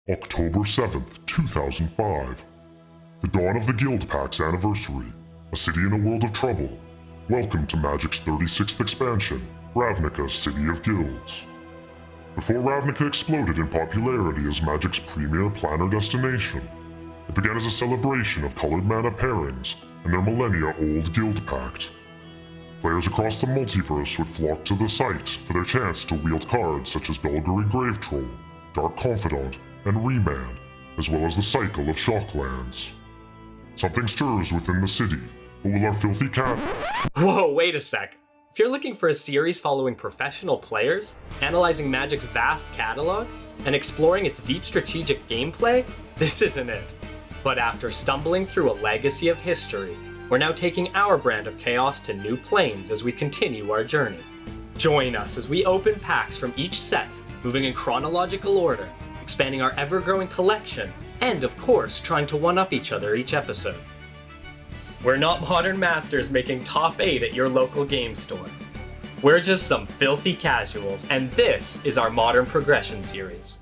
October 7th, 2005. The dawn of the Guild Pack's anniversary. A city in a world of trouble. Welcome to Magic's 36th expansion, Ravnica City of Guilds. Before Ravnica exploded in popularity as Magic's premier planner destination, it began as a celebration of colored mana pairings and their millennia-old Guild Pact. Players across the multiverse would flock to the site for their chance to wield cards such as Golgari Grave Troll, Dark Confidant, and Remand, as well as the cycle of Shocklands. Something stirs within the city, but will our filthy cat... Whoa, wait a sec. If you're looking for a series following professional players, analyzing Magic's vast catalog, and exploring its deep strategic gameplay, this isn't it. But after stumbling through a legacy of history, we're now taking our brand of chaos to new planes as we continue our journey. Join us as we open packs from each set, moving in chronological order, expanding our ever-growing collection, and of course, trying to one-up each other each episode. We're not modern masters making top 8 at your local game store. We're just some filthy casuals, and this is our Modern Progression series.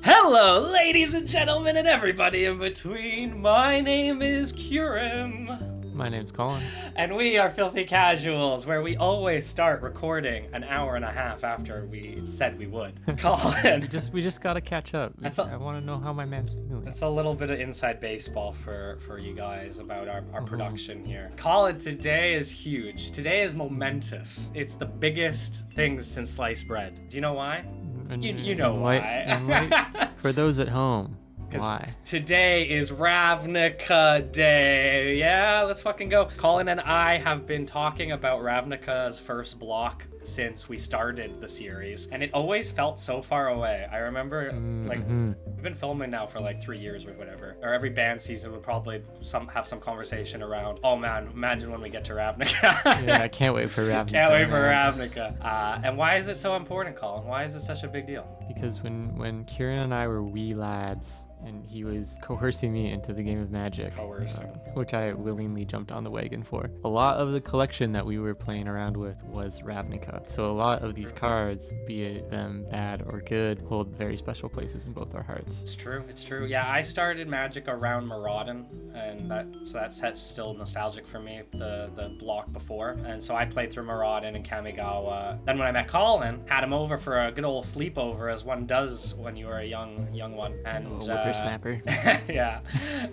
Hello, ladies and gentlemen, and everybody in between. My name is Kurin. My name's Colin. And we are Filthy Casuals, where we always start recording an hour and a half after we said we would. Colin. we just gotta catch up. I want to know how my man's feeling. It's a little bit of inside baseball for you guys about our production here. Colin, today is huge. Today is momentous. It's the biggest thing since sliced bread. Do you know why? You know why. For those at home, why? Today is Ravnica Day. Yeah, let's fucking go. Colin and I have been talking about Ravnica's first block since we started the series, and it always felt so far away. I remember, we've been filming now for like 3 years or whatever, or every band season would probably have some conversation around, oh man, imagine when we get to Ravnica. Yeah, I can't wait for Ravnica. Can't wait for Ravnica. And why is it so important, Colin? Why is it such a big deal? Because when Kieran and I were wee lads, and he was coercing me into the game of Magic, which I willingly jumped on the wagon for. A lot of the collection that we were playing around with was Ravnica. So a lot of these cards, be it them bad or good, hold very special places in both our hearts. It's true. Yeah, I started Magic around Maraudon, and that set's still nostalgic for me, the block before. And so I played through Maraudon and Kamigawa. Then when I met Colin, had him over for a good old sleepover, as one does when you are a young one. And snapper. Yeah.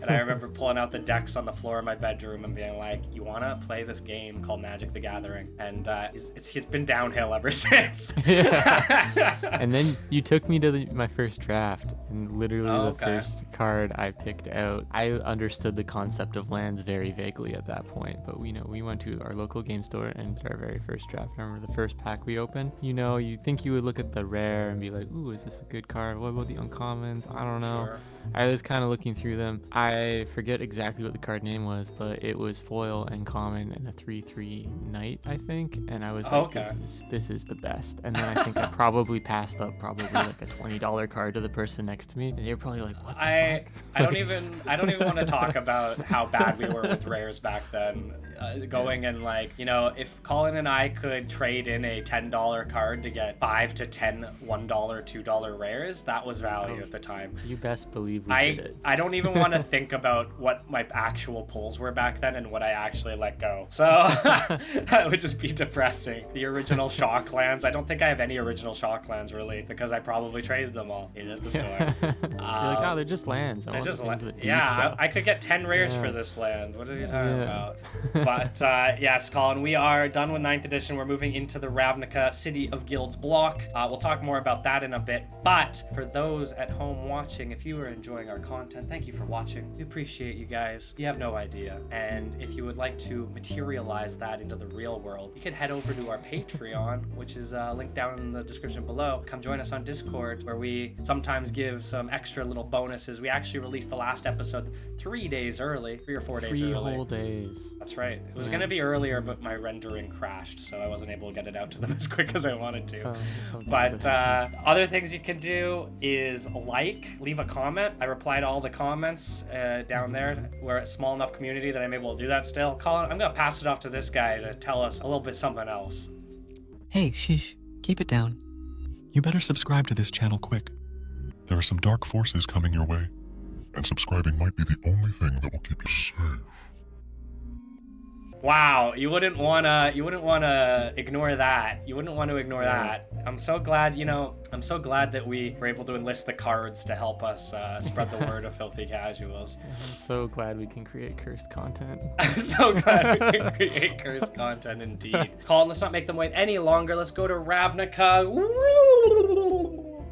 And I remember pulling out the decks on the floor of my bedroom and being like, you want to play this game called Magic the Gathering? And he's been downhill ever since. Yeah. And then you took me to my first draft, and literally the first card I picked out, I understood the concept of lands very vaguely at that point. But we went to our local game store and did our very first draft. I remember the first pack we opened. You think you would look at the rare and be like, ooh, is this a good card? What about the uncommons? I don't know. Sure. I was kind of looking through them. I forget exactly what the card name was, but it was foil and common and a 3/3 knight, I think. And I was like, this is the best. And then I think I probably passed up like a $20 card to the person next to me. And they were probably like, what the fuck? I don't even want to talk about how bad we were with rares back then. Going and if Colin and I could trade in a $10 card to get 5 to 10 $1, $2 rares, that was value at the time. You best believe we did it. I don't even want to think about what my actual pulls were back then and what I actually let go. So that would just be depressing. The original Shocklands, I don't think I have any original Shocklands really, because I probably traded them all at the store. You're like, oh, they're just lands. They're just lands. Yeah, I could get 10 rares for this land. What are you talking about? But yes, Colin, we are done with 9th edition. We're moving into the Ravnica City of Guilds block. We'll talk more about that in a bit. But for those at home watching, if you are enjoying our content, thank you for watching. We appreciate you guys. You have no idea. And if you would like to materialize that into the real world, you can head over to our Patreon, which is linked down in the description below. Come join us on Discord, where we sometimes give some extra little bonuses. We actually released the last episode 3 days early, 3 or 4 days early. 3 whole days. That's right. It was going to be earlier, but my rendering crashed, so I wasn't able to get it out to them as quick as I wanted to. But other things you can do is leave a comment, I reply to all the comments down there. We're a small enough community that I'm able to do that still. Colin, I'm gonna pass it off to this guy to tell us a little bit something else. Hey, shish, keep it down. You better subscribe to this channel quick. There are some dark forces coming your way, and subscribing might be the only thing that will keep you safe. Wow, you wouldn't wanna ignore that. You wouldn't want to ignore that. I'm so glad, I'm so glad that we were able to enlist the cards to help us spread the word of Filthy Casuals. I'm so glad we can create cursed content. I'm so glad we can create cursed content indeed. Colin, let's not make them wait any longer. Let's go to Ravnica.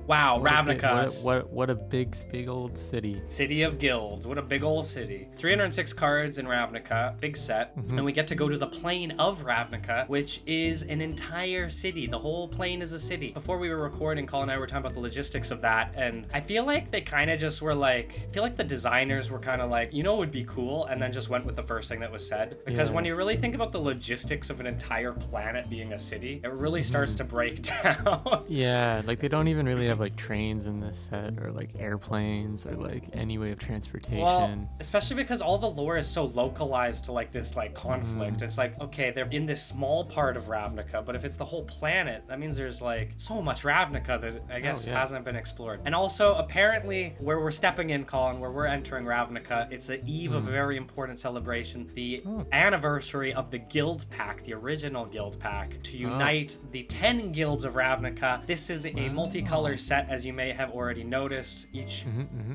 Wow, Ravnica. What a big old city. City of Guilds. What a big old city. 306 cards in Ravnica, big set. And we get to go to the plane of Ravnica, which is an entire city. The whole plane is a city. Before we were recording, Colin and I were talking about the logistics of that, and I feel like they kind of just were like, I feel like the designers were kind of like, it would be cool, and then just went with the first thing that was said. Because when you really think about the logistics of an entire planet being a city, it really starts to break down. Yeah, like they don't even really have like trains in this set, or like airplanes, or like any way of transportation. Well, especially because all the lore is so localized to like this like conflict. It's like, okay, they're in this small part of Ravnica, but if it's the whole planet, that means there's like so much Ravnica that I guess hasn't been explored. And also, apparently, where we're stepping in, Colin, where we're entering Ravnica, it's the eve of a very important celebration, the anniversary of the Guild Pack, the original Guild Pack, to unite the 10 guilds of Ravnica. This is a multicolor set, as you may have already noticed. Each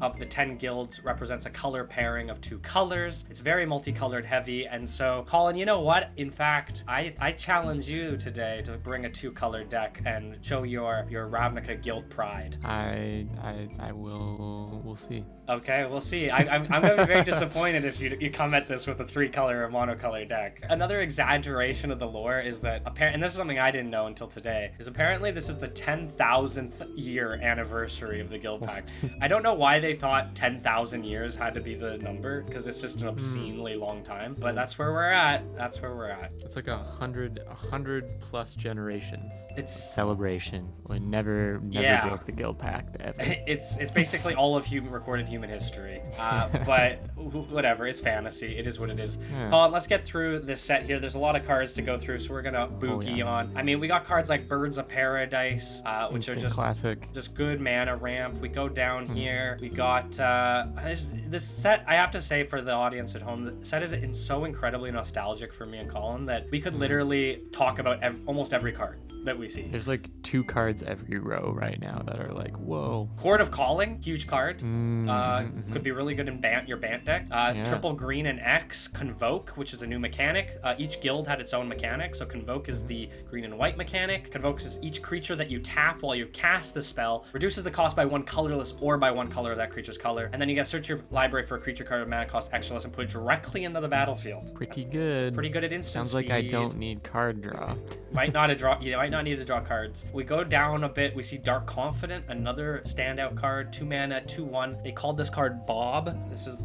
of the 10 guilds represents a color pairing of 2 colors. It's very multicolored heavy, and so, Colin, you know what? In fact, I challenge you today to bring a 2-color deck and show your Ravnica guild pride. I will. We'll see. Okay, we'll see. I'm gonna be very disappointed if you come at this with a 3-color or monocolor deck. Another exaggeration of the lore is that and this is something I didn't know until today, is apparently this is the 10,000th year anniversary of the guild pack. I don't know why they thought 10,000 years had to be the number, because it's just an obscenely long time, but that's where we're at. It's like 100 plus generations. It's celebration. We never broke the guild pact ever. It's basically all of recorded human history. But whatever, it's fantasy. It is what it is. Colin, let's get through this set here. There's a lot of cards to go through, so we're gonna boogie on. I mean, we got cards like Birds of Paradise, which Instant are just classic. Just good mana ramp. We go down here. We got this set. I have to say, for the audience at home, the set is so incredibly nostalgic for me and Colin that we could literally talk about almost every card that we see. There's like 2 cards every row right now that are like, whoa. Court of Calling, huge card. Could be really good in your Bant deck. Triple green and X, Convoke, which is a new mechanic. Each guild had its own mechanic, so Convoke is the green and white mechanic. Convoke is each creature that you tap while you cast the spell, reduces the cost by 1 colorless or by 1 color of that creature's color, and then you get to search your library for a creature card with mana cost extra and put it directly into the battlefield. Pretty good. It's pretty good at instant Sounds like I don't need card draw. You might not need to draw cards. We go down a bit. We see Dark Confident, another standout card, 2 mana, 2/1. They called this card Bob.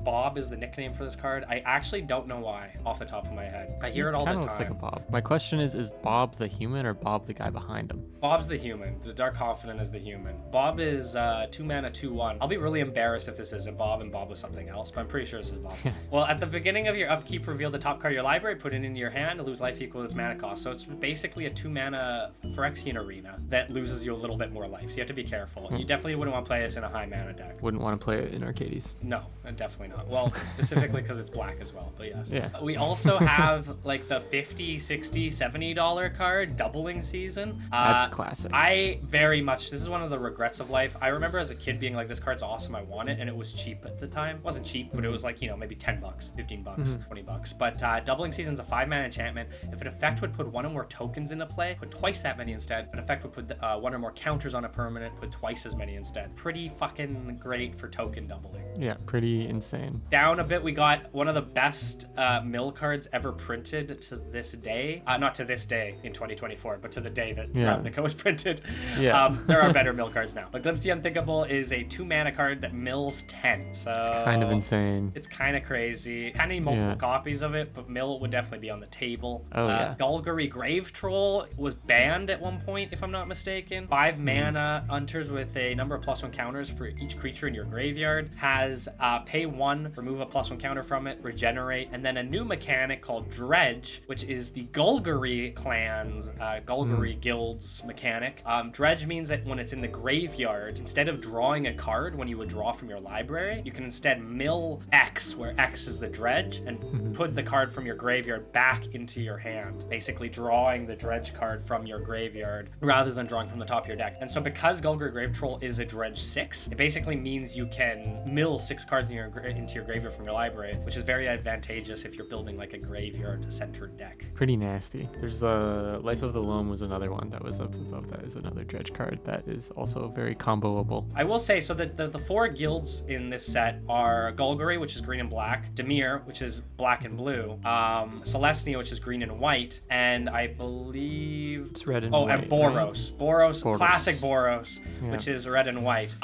Bob is the nickname for this card. I actually don't know why off the top of my head. I hear it all the time. Kind of looks like a Bob. My question is Bob the human or Bob the guy behind him? Bob's the human. The Dark Confident is the human. Bob is 2 mana, 2/1. I'll be really embarrassed if this isn't Bob and Bob was something else, but I'm pretty sure this is Bob. Well, at the beginning of your upkeep, reveal the top card of your library, put it into your hand, lose life equal to its mana cost. So it's basically a 2 mana Phyrexian Arena that loses you a little bit more life, so you have to be careful. You definitely wouldn't want to play this in a high mana deck. Wouldn't want to play it in Arcades. No, definitely not. Well, specifically because it's black as well, but yes. Yeah. We also have like the $50, $60, $70 card, Doubling Season. That's classic. This is one of the regrets of life. I remember as a kid being like, this card's awesome, I want it, and it was cheap at the time. It wasn't cheap, but it was like, maybe $10, $15, $20. But Doubling Season's a 5 mana enchantment. If an effect would put 1 or more tokens into play, put twice that many instead. If an effect would put 1 or more counters on a permanent, put twice as many instead. Pretty fucking great for token doubling. Yeah, pretty insane. Down a bit, we got one of the best mill cards ever printed to this day. Not to this day in 2024, but to the day that Ravnica was printed. Yeah. There are better mill cards now. But Glimpse the Unthinkable is a 2 mana card that mills 10. So it's kind of insane. It's kind of crazy. Kind of need multiple copies of it, but mill would definitely be on the table. Oh, yeah. Golgari Grave Troll was banned land at one point, if I'm not mistaken. 5 mana, enters with a number of +1 counters for each creature in your graveyard. Has pay 1, remove a +1 counter from it, regenerate, and then a new mechanic called Dredge, which is the Golgari clan's, Golgari guild's mechanic. Dredge means that when it's in the graveyard, instead of drawing a card when you would draw from your library, you can instead mill X, where X is the dredge, and put the card from your graveyard back into your hand, basically drawing the dredge card from your graveyard rather than drawing from the top of your deck. And so because Golgari Grave Troll is a dredge 6, it basically means you can mill 6 cards into your graveyard from your library, which is very advantageous if you're building like a graveyard centered deck. Pretty nasty. There's the Life of the Loam was another one that was up above that, is another dredge card that is also very comboable. I will say, so that the 4 guilds in this set are Golgari, which is green and black, Dimir, which is black and blue, Celestia, which is green and white, and I believe it's red and white. And Boros. Right? Boros, classic Boros, yeah. which is red and white.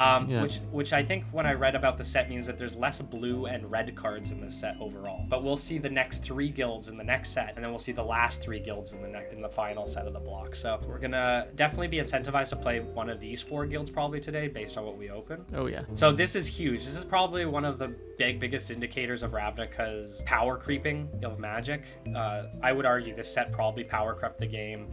Which I think when I read about the set means that there's less blue and red cards in this set overall. But we'll see the next 3 guilds in the next set, and then we'll see the last 3 guilds in the final set of the block. So we're gonna definitely be incentivized to play one of these 4 guilds probably today based on what we open. Oh yeah. So this is huge. This is probably one of the biggest indicators of Ravnica's power creeping of Magic. I would argue this set probably power crept the game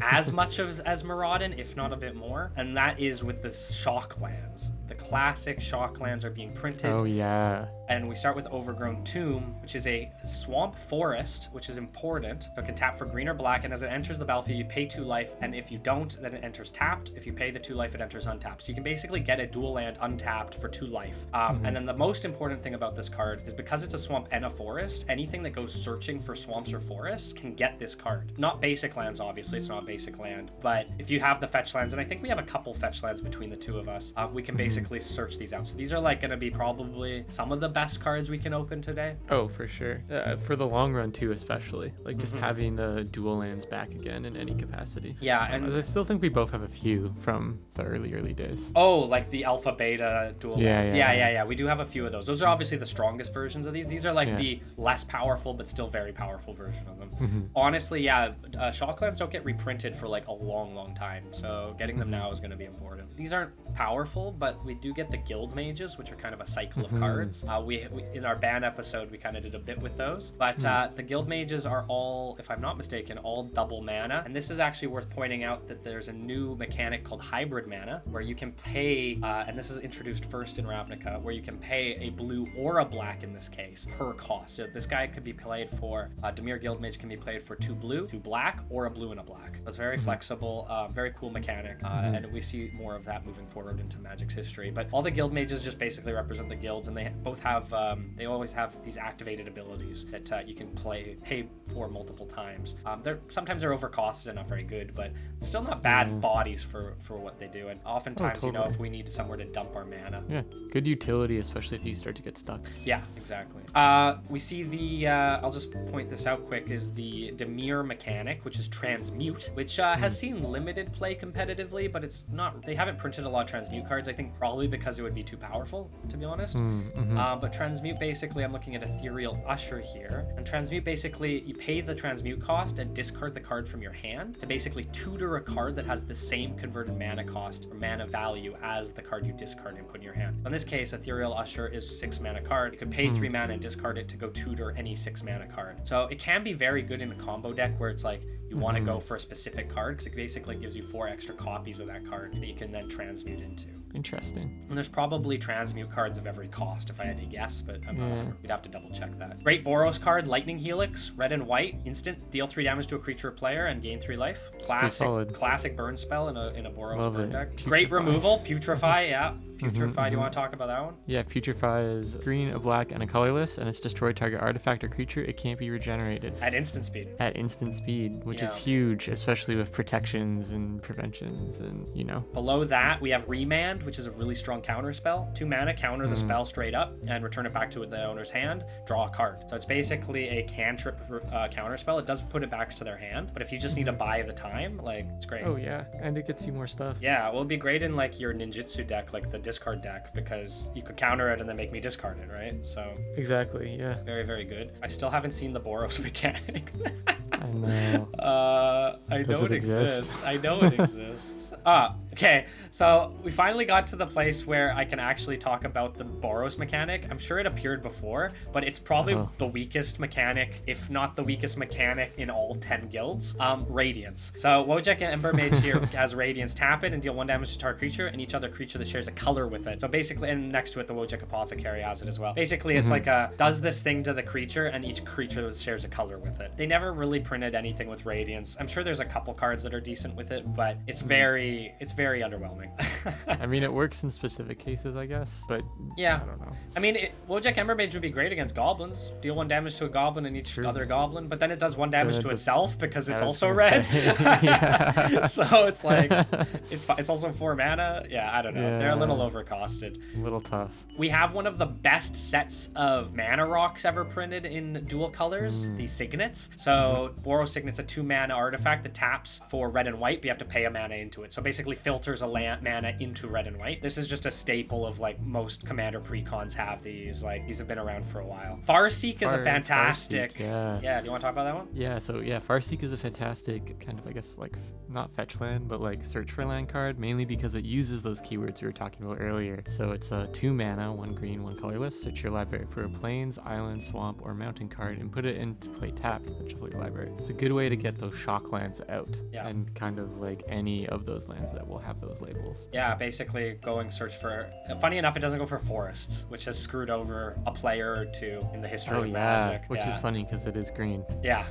as much as Maraudon, if not a bit more. And that is with the shock lands. The classic shock lands are being printed. Oh yeah. And we start with Overgrown Tomb, which is a swamp forest, which is important. So it can tap for green or black, and as it enters the battlefield, you pay 2 life, and if you don't, then it enters tapped. If you pay the 2 life, it enters untapped. So you can basically get a dual land untapped for 2 life. And then the most important thing about this card is because it's a swamp and a forest, anything that goes searching for swamps or forests can get this card. Not basic lands, obviously, it's not a basic land, but if you have the fetch lands, and I think we have a couple fetch lands between the 2 of us, we can basically search these out. So these are like going to be probably some of the best cards we can open today. Oh, for sure. For the long run too, especially. Like just having the dual lands back again in any capacity. Yeah, and I still think we both have a few from the early days. Oh, like the alpha beta dual lands. Yeah. Yeah. We do have a few of those. Those are obviously the strongest versions of these. These are like the less powerful but still very powerful version of them. Honestly, shock lands don't get reprinted for like a long time. So getting them now is going to be important. These aren't powerful, but we do get the guild mages, which are kind of a cycle of cards. We in our ban episode we kind of did a bit with those, but the guild mages are all, if I'm not mistaken, all double mana. And this is actually worth pointing out that there's a new mechanic called hybrid mana, where you can pay, and this is introduced first in Ravnica, where you can pay a blue or a black in this case per cost. So this guy could be played for, Dimir Guild Mage can be played for 2 blue, 2 black, or a blue and a black. So it's very flexible, very cool mechanic, and we see more of that moving forward into Magic's history. But all the guild mages just basically represent the guilds, and they both have, they always have these activated abilities that you can pay for multiple times. Sometimes they're overcosted and not very good, but still not bad bodies for what they do. And oftentimes, totally. If we need somewhere to dump our mana. Yeah, good utility, especially if you start to get stuck. Yeah, exactly. We see the, I'll just point this out quick, is the Dimir mechanic, which is Transmute, which has seen limited play competitively, but it's not, they haven't printed a lot of Transmute cards, I think probably because it would be too powerful, to be honest. But Transmute, basically, I'm looking at Ethereal Usher here, and Transmute, basically, you pay the Transmute cost and discard the card from your hand to basically tutor a card that has the same converted mana cost or mana value as the card you discard and put in your hand. In this case, Ethereal Usher is a 6 mana card. You could pay 3 mana and discard it to go tutor any 6 mana card. So it can be very good in a combo deck where it's like you want to go for a specific card, because it basically gives you 4 extra copies of that card that you can then transmute into. Interesting. And there's probably transmute cards of every cost if I had to guess, but I'm not sure. We'd have to double check that. Great Boros card, Lightning Helix, red and white, instant, deal 3 damage to a creature or player and gain 3 life. Classic burn spell in a Boros burn deck. Putrefy. Great removal, Putrefy, yeah. Putrefy, do you want to talk about that one? Yeah, Putrefy is green, a black, and a colorless, and it's destroy target artifact or creature. It can't be regenerated. At instant speed. At instant speed, which is huge, especially with protections and preventions and, Below that, we have Remand, which is a really strong counter spell. 2 mana, counter the spell straight up, and return it back to the owner's hand, draw a card. So it's basically a cantrip counter spell. It does put it back to their hand, but if you just need to buy the time, like, it's great. Oh yeah, and it gets you more stuff. Yeah, well, it'd be great in like your ninjutsu deck, like the discard deck, because you could counter it and then make me discard it, right? So exactly, yeah. very, very good. I still haven't seen the Boros mechanic. I know. I Does know it it exist? exists. I know it exists. Okay. So we finally got to the place where I can actually talk about the Boros mechanic. I'm sure it appeared before, but it's probably the weakest mechanic, if not the weakest mechanic in all 10 guilds. Radiance. So Wojek Ember Mage here has Radiance. Tap it and deal 1 damage to target creature and each other creature that shares a color with it. So basically, and next to it, the Wojek Apothecary has it as well. Basically, it's like does this thing to the creature and each creature shares a color with it. They never really printed anything with Radiance. I'm sure there's a couple cards that are decent with it, but it's very underwhelming. I mean, it works in specific cases, I guess, but yeah, I don't know. I mean, Wojek Ember Mage would be great against goblins. Deal 1 damage to a goblin and each other goblin, but then it does 1 damage to itself because it's also red. Yeah. So it's like it's also 4 mana. Yeah, I don't know. Yeah. They're a little overcosted. A little tough. We have one of the best sets of mana rocks ever printed in dual colors, the Signets. So Boros Signet's a 2 mana artifact that taps for red and white, but you have to pay a mana into it. So basically filters a mana into red and white. This is just a staple of like most commander precons have these. Like these have been around for a while. Farseek is a fantastic. Yeah. Do you want to talk about that one? Yeah, so Farseek is a fantastic kind of, I guess, like not fetch land, but like search for land card, mainly because it uses those keywords we were talking about earlier. So it's a 2 mana, 1 green, 1 colorless. Search your library for a plains, island, swamp, or mountain card and put it into play tapped, then shuffle your library. It's a good way to get those shock lands out and kind of like any of those lands that will have those labels. Yeah, basically going search for. Funny enough, it doesn't go for forests, which has screwed over a player or two in the history of Magic. Which is funny because it is green. Yeah.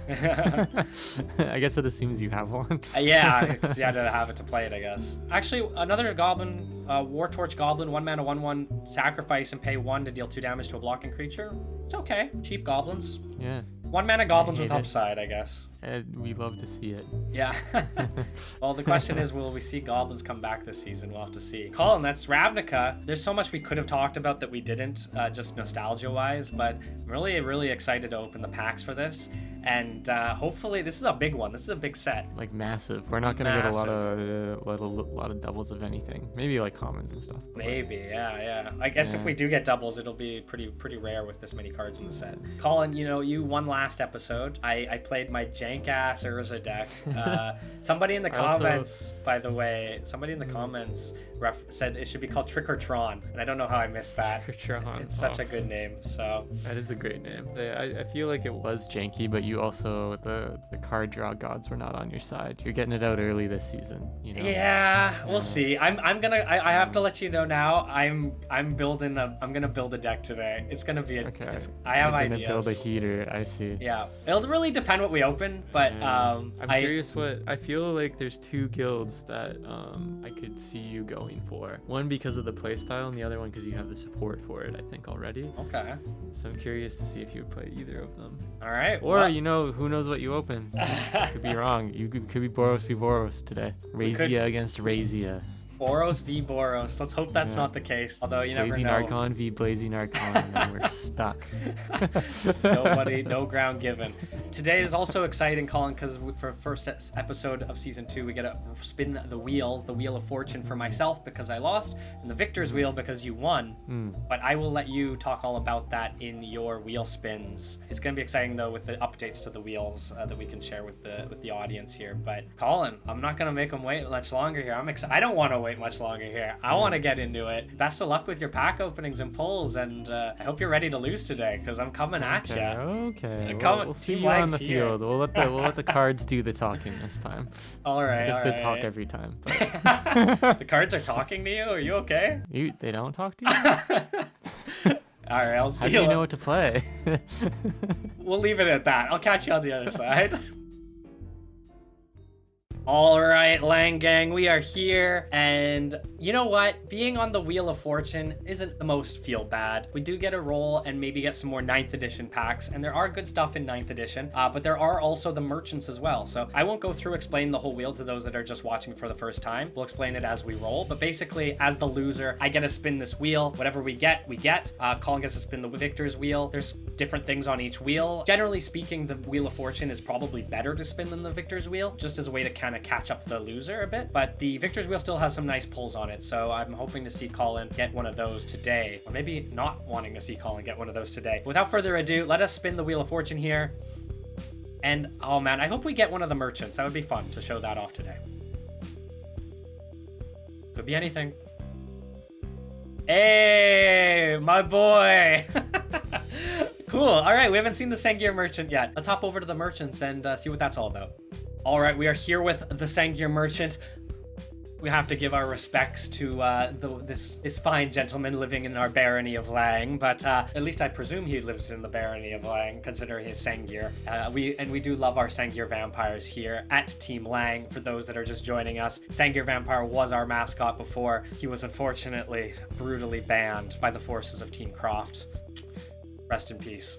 I guess it assumes you have one. Yeah, because you had to have it to play it, I guess. Actually, another goblin, War Torch Goblin, 1 mana, 1/1, sacrifice and pay 1 to deal 2 damage to a blocking creature. It's okay. Cheap goblins. Yeah. 1 mana goblins with it. upside, I guess. We love to see it. Yeah. Well, the question is, will we see goblins come back this season? We'll have to see. Colin, that's Ravnica. There's so much we could have talked about that we didn't, just nostalgia-wise, but I'm really, really excited to open the packs for this. And hopefully, this is a big one. This is a big set. Like massive. We're not gonna get a lot of doubles of anything. Maybe like commons and stuff. Maybe, yeah. I guess if we do get doubles, it'll be pretty rare with this many cards in the set. Colin, you won last episode. I played my jank-ass Urza deck. Somebody in the comments, by the way, said it should be called Trick or Tron, and I don't know how I missed that. Trick or Tron. It's such a good name. So that is a great name. I feel like it was janky, but you also the card draw gods were not on your side. You're getting it out early this season. Yeah, we'll see. I have to let you know now. I'm gonna build a deck today. It's gonna be I have ideas. You're gonna build a heater. I see. Yeah, it'll really depend what we open, but I'm curious what I feel like. There's 2 guilds that I could see you going for. One because of the playstyle, and the other one because you have the support for it, I think, already. Okay. So I'm curious to see if you would play either of them. All right. Or who knows what you open? Could be wrong. You could be Boros v Boros today. Razia against Razia. Boros v Boros. Let's hope that's not the case. Although you never know. Narcon v Blazy Narcon, and then we're stuck. No ground given. Today is also exciting, Colin, because for first episode of season 2, we get to spin the wheels, the Wheel of Fortune for myself because I lost, and the Victor's Wheel because you won. But I will let you talk all about that in your wheel spins. It's going to be exciting though with the updates to the wheels that we can share with the audience here. But Colin, I'm not going to make them wait much longer here. I'm excited. I don't want to wait much longer here. I want to get into it. Best of luck with your pack openings and pulls, and I hope you're ready to lose today because I'm coming at you. Okay. We'll see you on the field. We'll let the cards do the talking this time. All right. I guess they talk every time. But... The cards are talking to you. Are you okay? They don't talk to you. All right. I'll see you. How do you know what to play? We'll leave it at that. I'll catch you on the other side. All right, Lang Gang, we are here, and you know what? Being on the Wheel of Fortune isn't the most feel bad. We do get a roll and maybe get some more 9th edition packs, and there are good stuff in 9th edition, but there are also the merchants as well. So I won't go through explaining the whole wheel to those that are just watching for the first time. We'll explain it as we roll, but basically, as the loser, I get to spin this wheel. Whatever we get, we get. Colin gets to spin the victor's wheel. There's different things on each wheel. Generally speaking, the Wheel of Fortune is probably better to spin than the victor's wheel, just as a way to kind of catch up the loser a bit, but the victor's wheel still has some nice pulls on it, so I'm hoping to see Colin get one of those today, or maybe not wanting to see Colin get one of those today. Without further ado, let us spin the Wheel of Fortune here. And oh man, I hope we get one of the merchants. That would be fun to show that off today. Could be anything. Hey, my boy. Cool. All right, we haven't seen the Sengir merchant yet. Let's hop over to the merchants and see what that's all about. All right, we are here with the Sengir merchant. We have to give our respects to this fine gentleman living in our barony of Lang, but at least I presume he lives in the barony of Lang, considering his Sengir. We do love our Sengir vampires here at Team Lang. For those that are just joining us, Sengir Vampire was our mascot before. He was unfortunately brutally banned by the forces of Team Croft. Rest in peace.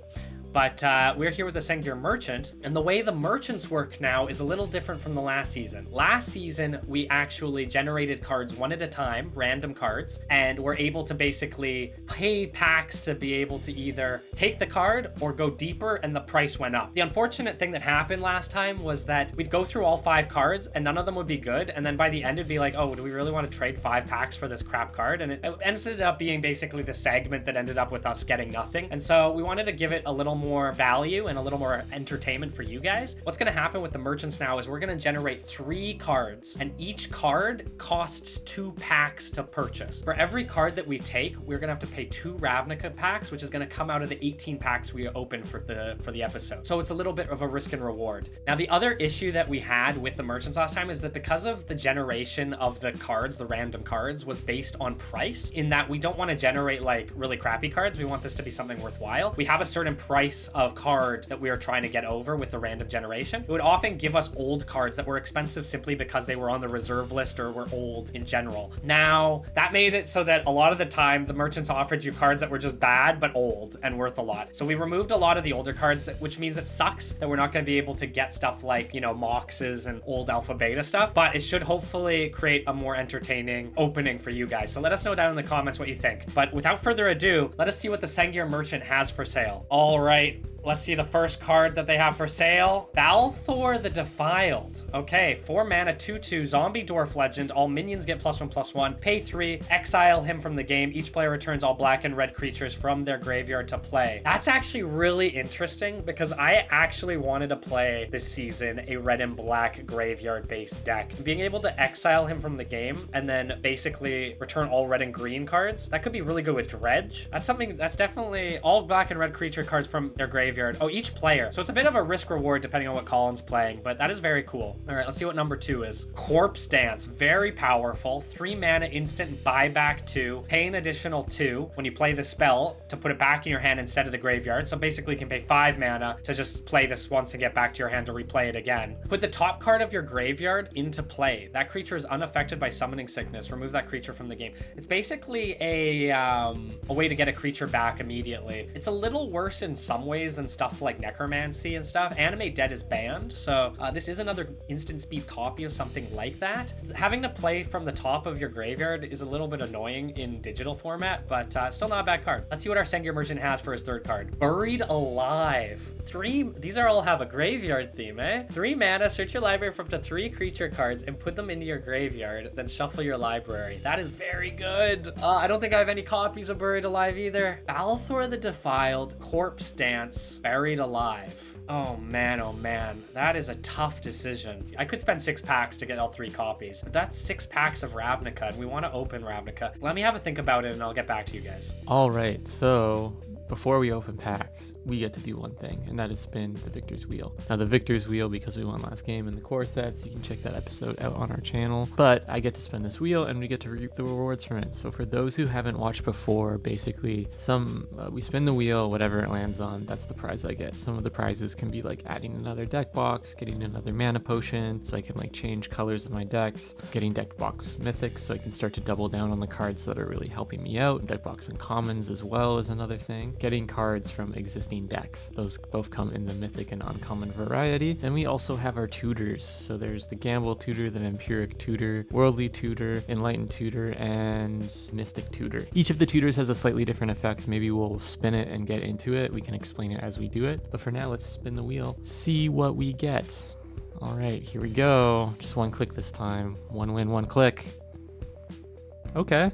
But we're here with the Sengir Merchant, and the way the merchants work now is a little different from the last season. Last season, we actually generated cards one at a time, random cards, and we're able to basically pay packs to be able to either take the card or go deeper, and the price went up. The unfortunate thing that happened last time was that we'd go through all 5 cards, and none of them would be good, and then by the end, it'd be like, oh, do we really want to trade 5 packs for this crap card? And it ended up being basically the segment that ended up with us getting nothing. And so we wanted to give it a little more value and a little more entertainment for you guys. What's going to happen with the merchants now is we're going to generate 3 cards, and each card costs 2 packs to purchase. For every card that we take, we're going to have to pay 2 Ravnica packs, which is going to come out of the 18 packs we opened for the episode. So it's a little bit of a risk and reward. Now, the other issue that we had with the merchants last time is that because of the generation of the cards, the random cards, was based on price, in that we don't want to generate like really crappy cards. We want this to be something worthwhile. We have a certain price of card that we are trying to get over with the random generation. It would often give us old cards that were expensive simply because they were on the reserve list or were old in general. Now, that made it so that a lot of the time the merchants offered you cards that were just bad but old and worth a lot. So we removed a lot of the older cards, which means it sucks that we're not going to be able to get stuff like, you know, Moxes and old alpha beta stuff, but it should hopefully create a more entertaining opening for you guys. So let us know down in the comments what you think. But without further ado, let us see what the Sengir merchant has for sale. All right. Let's see the first card that they have for sale. Balthor the Defiled. Okay, 4 mana, 2/2, zombie dwarf legend. All minions get +1/+1. Pay 3, exile him from the game. Each player returns all black and red creatures from their graveyard to play. That's actually really interesting because I actually wanted to play this season a red and black graveyard based deck. Being able to exile him from the game and then basically return all red and green cards, that could be really good with Dredge. That's something that's definitely all black and red creature cards from their graveyard. Oh, each player. So it's a bit of a risk reward depending on what Colin's playing, but that is very cool. All right, let's see what number 2 is. Corpse Dance. Very powerful. 3 mana instant buyback 2. Pay an additional 2 when you play the spell to put it back in your hand instead of the graveyard. So basically you can pay 5 mana to just play this once and get back to your hand to replay it again. Put the top card of your graveyard into play. That creature is unaffected by summoning sickness. Remove that creature from the game. It's basically a way to get a creature back immediately. It's a little worse in some ways than stuff like necromancy and stuff. Animate Dead is banned, so this is another instant speed copy of something like that. Having to play from the top of your graveyard is a little bit annoying in digital format, but still not a bad card. Let's see what our Sengir merchant has for his third card. Buried Alive. 3, these are all have a graveyard theme, eh? 3 mana, search your library for up to 3 creature cards and put them into your graveyard, then shuffle your library. That is very good. I don't think I have any copies of Buried Alive either. Balthor the Defiled, Corpse Dance, Buried Alive. Oh man, that is a tough decision. I could spend 6 packs to get all 3 copies, but that's 6 packs of Ravnica, and we want to open Ravnica. Let me have a think about it, and I'll get back to you guys. All right, so before we open packs, we get to do one thing, and that is spin the Victor's Wheel. Now, the Victor's Wheel, because we won last game in the core sets, you can check that episode out on our channel, but I get to spin this wheel, and we get to reap the rewards from it. So for those who haven't watched before, basically, we spin the wheel, whatever it lands on, that's the prize I get. Some of the prizes can be like adding another deck box, getting another mana potion, so I can like change colors of my decks, getting deck box mythics, so I can start to double down on the cards that are really helping me out. Deck box uncommons as well is another thing. Getting cards from existing decks. Those both come in the mythic and uncommon variety. Then we also have our tutors. So there's the Gamble tutor, the Vampiric tutor, Worldly tutor, Enlightened tutor, and Mystic tutor. Each of the tutors has a slightly different effect. Maybe we'll spin it and get into it. We can explain it as we do it. But for now, let's spin the wheel, see what we get. All right, here we go. Just 1 click this time. 1 win, 1 click. Okay.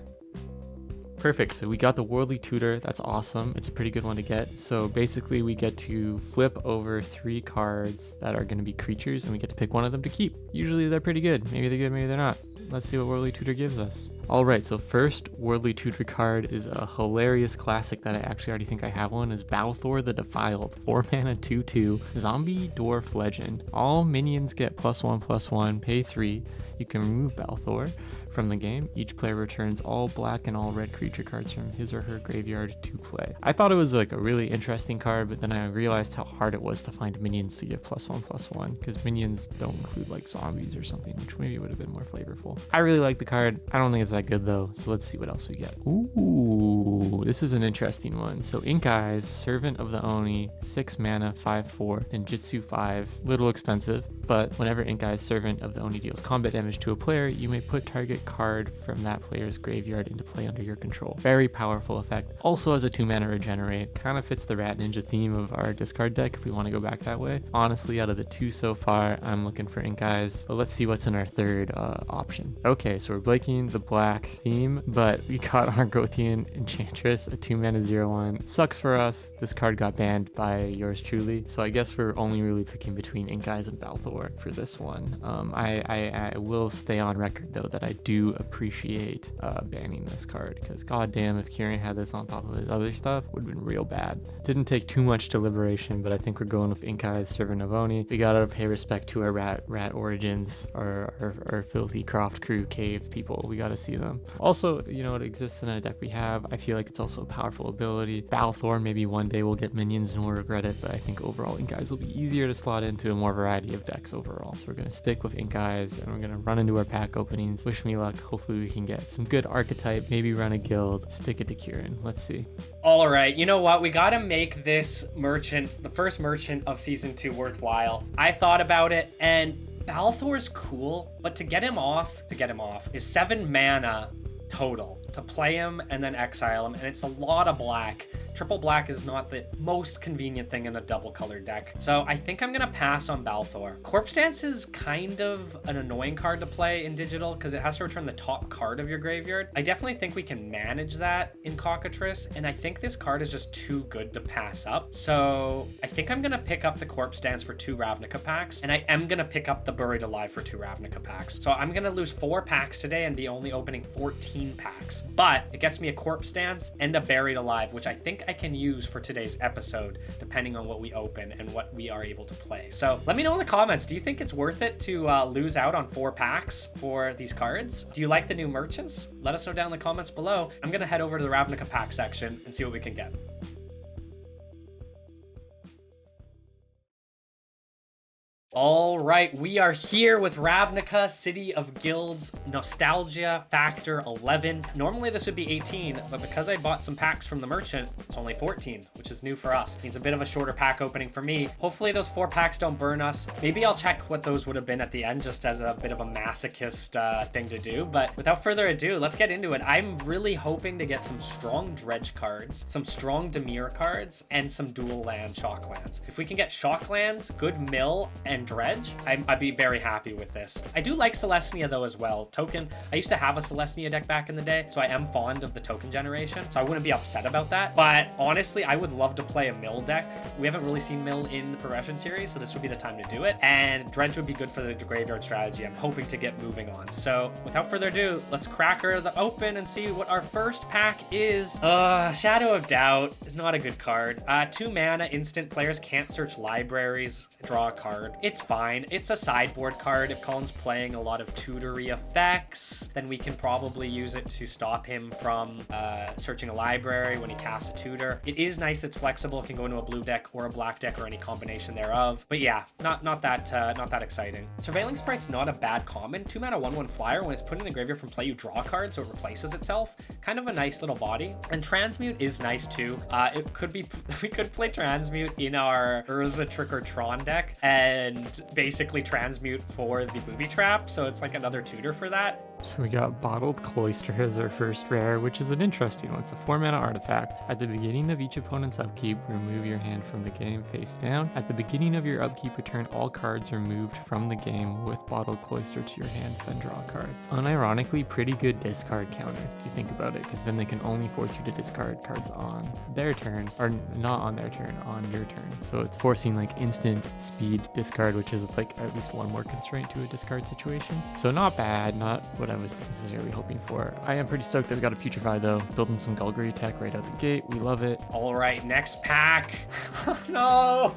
Perfect. So we got the Worldly Tutor. That's awesome. It's a pretty good one to get. So basically we get to flip over 3 cards that are going to be creatures, and we get to pick one of them to keep. Usually they're pretty good. Maybe they're good, maybe they're not. Let's see what Worldly Tutor gives us. All right, so first Worldly Tutor card is a hilarious classic that I actually already think I have one, is Balthor the Defiled. 4 mana 2/2 zombie dwarf legend. All minions get +1/+1, pay 3. You can remove Balthor from the game. Each player returns all black and all red creature cards from his or her graveyard to play. I thought it was like a really interesting card, but then I realized how hard it was to find minions to give +1/+1, because minions don't include like zombies or something, which maybe would have been more flavorful. I really like the card. I don't think it's that good though, so let's see what else we get. Ooh, this is an interesting one. So Ink Eyes, Servant of the Oni, 6 mana, 5/4, and Jitsu 5. Little expensive, but whenever Ink Eyes, Servant of the Oni deals combat damage to a player, you may put target card from that player's graveyard into play under your control. Very powerful effect. Also has a 2 mana regenerate. Kind of fits the Rat Ninja theme of our discard deck if we want to go back that way. Honestly, out of the 2 so far, I'm looking for Ink Eyes, but let's see what's in our third option. Okay, so we're breaking the black theme, but we got our Gothian Enchantress, a 2 mana 0/1. Sucks for us. This card got banned by yours truly, so I guess we're only really picking between Ink Eyes and Balthor for this one. I will stay on record though that I do appreciate banning this card, because goddamn, if Kurin had this on top of his other stuff, would have been real bad. Didn't take too much deliberation, but I think we're going with Ink Eyes, Servant of Oni. We gotta pay respect to our rat origins, our filthy Croft Crew cave people. We gotta see them. Also, you know, it exists in a deck we have. I feel like it's also a powerful ability. Balthor, maybe one day we'll get minions and we'll regret it, but I think overall Ink Eyes will be easier to slot into a more variety of decks overall. So we're gonna stick with Ink Eyes, and we're gonna run into our pack openings. Wish me luck. Hopefully we can get some good archetype, maybe run a guild, stick it to Kurin. Let's see. All right, you know what? We gotta make this merchant, the first merchant of season 2, worthwhile. I thought about it, and Balthor's cool, but to get him off is 7 mana total to play him and then exile him, and it's a lot of black. Triple black is not the most convenient thing in a double colored deck. So I think I'm gonna pass on Balthor. Corpse Dance is kind of an annoying card to play in digital because it has to return the top card of your graveyard. I definitely think we can manage that in Cockatrice, and I think this card is just too good to pass up. So I think I'm gonna pick up the Corpse Dance for 2 Ravnica packs, and I am gonna pick up the Buried Alive for 2 Ravnica packs. So I'm gonna lose 4 packs today and be only opening 14 packs. But it gets me a Corpse Dance and a Buried Alive, which I think I can use for today's episode, depending on what we open and what we are able to play. So let me know in the comments, do you think it's worth it to lose out on 4 packs for these cards? Do you like the new merchants? Let us know down in the comments below. I'm gonna head over to the Ravnica pack section and see what we can get. All right, we are here with Ravnica City of Guilds Nostalgia Factor 11. Normally this would be 18, but because I bought some packs from the merchant, it's only 14, which is new for us. Means a bit of a shorter pack opening for me. Hopefully those 4 packs don't burn us. Maybe I'll check what those would have been at the end, just as a bit of a masochist thing to do. But without further ado, let's get into it. I'm really hoping to get some strong Dredge cards, some strong Dimir cards, and some dual land shock lands. If we can get shock lands, good mill, and Dredge, I'd be very happy with this. I do like Celestia though as well. Token, I used to have a Celestia deck back in the day, so I am fond of the token generation, so I wouldn't be upset about that. But honestly, I would love to play a mill deck. We haven't really seen mill in the progression series, so this would be the time to do it. And Dredge would be good for the graveyard strategy. I'm hoping to get moving on. So without further ado, let's crack her the open and see what our first pack is. Shadow of Doubt is not a good card. 2 mana, instant. Players can't search libraries, draw a card. It's fine. It's a sideboard card. If Colin's playing a lot of tutory effects, then we can probably use it to stop him from searching a library when he casts a tutor. It is nice, it's flexible. It can go into a blue deck or a black deck or any combination thereof. But yeah, not that exciting. Surveilling Sprite's not a bad common. 2 mana 1/1 flyer. When it's put in the graveyard from play, you draw a card, so it replaces itself. Kind of a nice little body. And Transmute is nice too. It could be we could play Transmute in our Urza Trick or Tron deck and basically transmute for the booby trap, so it's like another tutor for that. So we got Bottled Cloister as our first rare, which is an interesting one. It's a 4-mana artifact. At the beginning of each opponent's upkeep, remove your hand from the game face down. At the beginning of your upkeep, return all cards removed from the game with Bottled Cloister to your hand, then draw a card. Unironically, pretty good discard counter, if you think about it, because then they can only force you to discard cards on their turn, or not on their turn, on your turn. So it's forcing like instant speed discard, which is like at least one more constraint to a discard situation. So not bad, not what I was necessarily hoping for. I am pretty stoked that we got a Putrefy though, building some Golgari tech right out the gate. We love it. All right, next pack. Oh, no.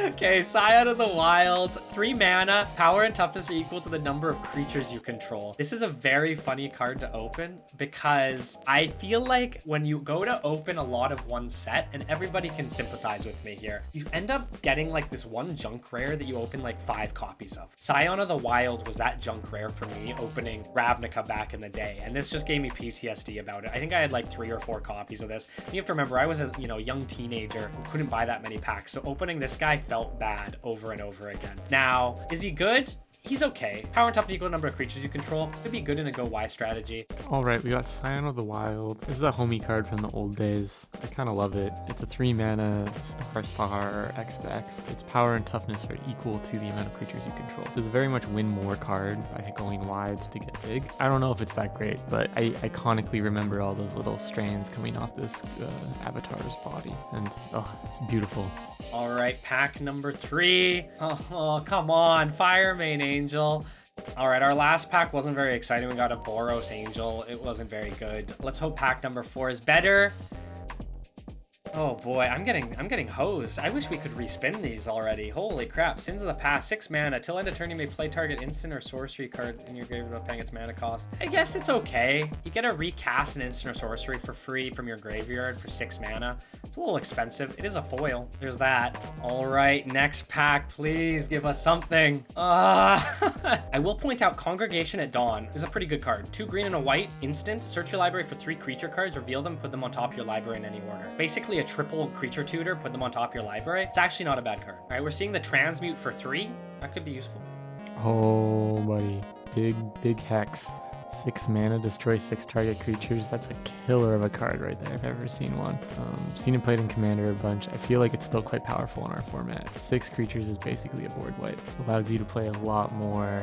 Okay, Scion of the Wild. 3 mana, power and toughness are equal to the number of creatures you control. This is a very funny card to open because I feel like when you go to open a lot of one set, and everybody can sympathize with me here, you end up getting like this one junk rare that you open like 5 copies of. Scion of the Wild was that junk rare for me, opening Ravnica back in the day, and this just gave me PTSD about it. I think I had like 3 or 4 copies of this. And you have to remember, I was a young teenager who couldn't buy that many packs, so opening this guy felt bad over and over again. Now, is he good? He's okay. Power and toughness equal to number of creatures you control. Could be good in a go Y strategy. All right, we got Scion of the Wild. This is a homie card from the old days. I kind of love it. It's a 3-mana star X. Its power and toughness are equal to the amount of creatures you control. So it's a very much win more card by going wide to get big. I don't know if it's that great, but I iconically remember all those little strands coming off this avatar's body, and oh, it's beautiful. All right, pack number 3. Oh, come on, Firemane Angel. All right, our last pack wasn't very exciting. We got a Boros Angel. It wasn't very good. Let's hope pack number 4 is better. Oh boy, I'm getting hosed. I wish we could respin these already. Holy crap. Sins of the Past, 6 mana. Till end of turn, you may play target instant or sorcery card in your graveyard without paying its mana cost. I guess it's okay. You get to recast an instant or sorcery for free from your graveyard for 6 mana. It's a little expensive. It is a foil. There's that. All right, next pack. Please give us something. I will point out Congregation at Dawn is a pretty good card. 2 green and a white, instant. Search your library for 3 creature cards, reveal them, put them on top of your library in any order. Basically a triple creature tutor, put them on top of your library. It's actually not a bad card. All right, we're seeing the Transmute for 3. That could be useful. Oh, buddy. Big hex. 6 mana, destroy 6 target creatures. That's a killer of a card right there. I've ever seen one. Seen it played in Commander a bunch. I feel like it's still quite powerful in our format. 6 creatures is basically a board wipe. Allows you to play a lot more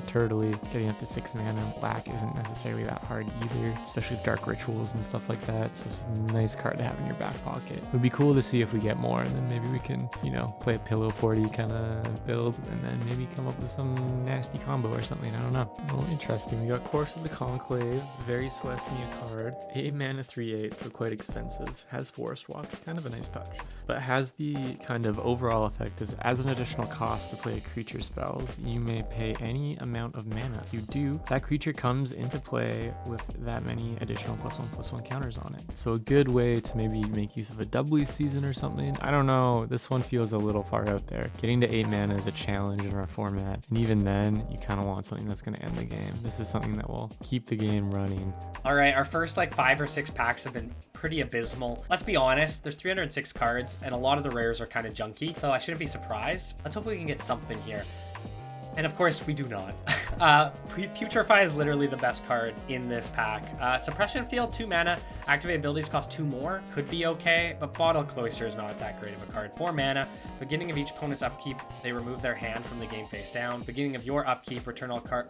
turtly. Getting up to 6 mana. Black isn't necessarily that hard either, especially with dark rituals and stuff like that. So it's a nice card to have in your back pocket. It would be cool to see if we get more, and then maybe we can, play a pillow 40 kind of build, and then maybe come up with some nasty combo or something. I don't know. Oh, interesting. We got Course of the Conclave, very Celestia card, 8 mana 3/8, so quite expensive. Has Forest Walk, kind of a nice touch, but has the kind of overall effect is as an additional cost to play creature spells, you may pay any amount of mana. If you do, that creature comes into play with that many additional +1/+1 counters on it. So a good way to maybe make use of a doubly season or something. I don't know, this one feels a little far out there. Getting to 8 mana is a challenge in our format, and even then, you kind of want something that's going to end the game. This is something that will keep the game running. All right, our first 5 or 6 packs have been pretty abysmal. Let's be honest, there's 306 cards and a lot of the rares are kind of junky, so I shouldn't be surprised. Let's hope we can get something here. And of course, we do not. Putrefy is literally the best card in this pack. Suppression Field, 2 mana. Activate abilities cost 2 more. Could be okay, but Bottled Cloister is not that great of a card. 4 mana. Beginning of each opponent's upkeep, they remove their hand from the game face down. Beginning of your upkeep, return all card.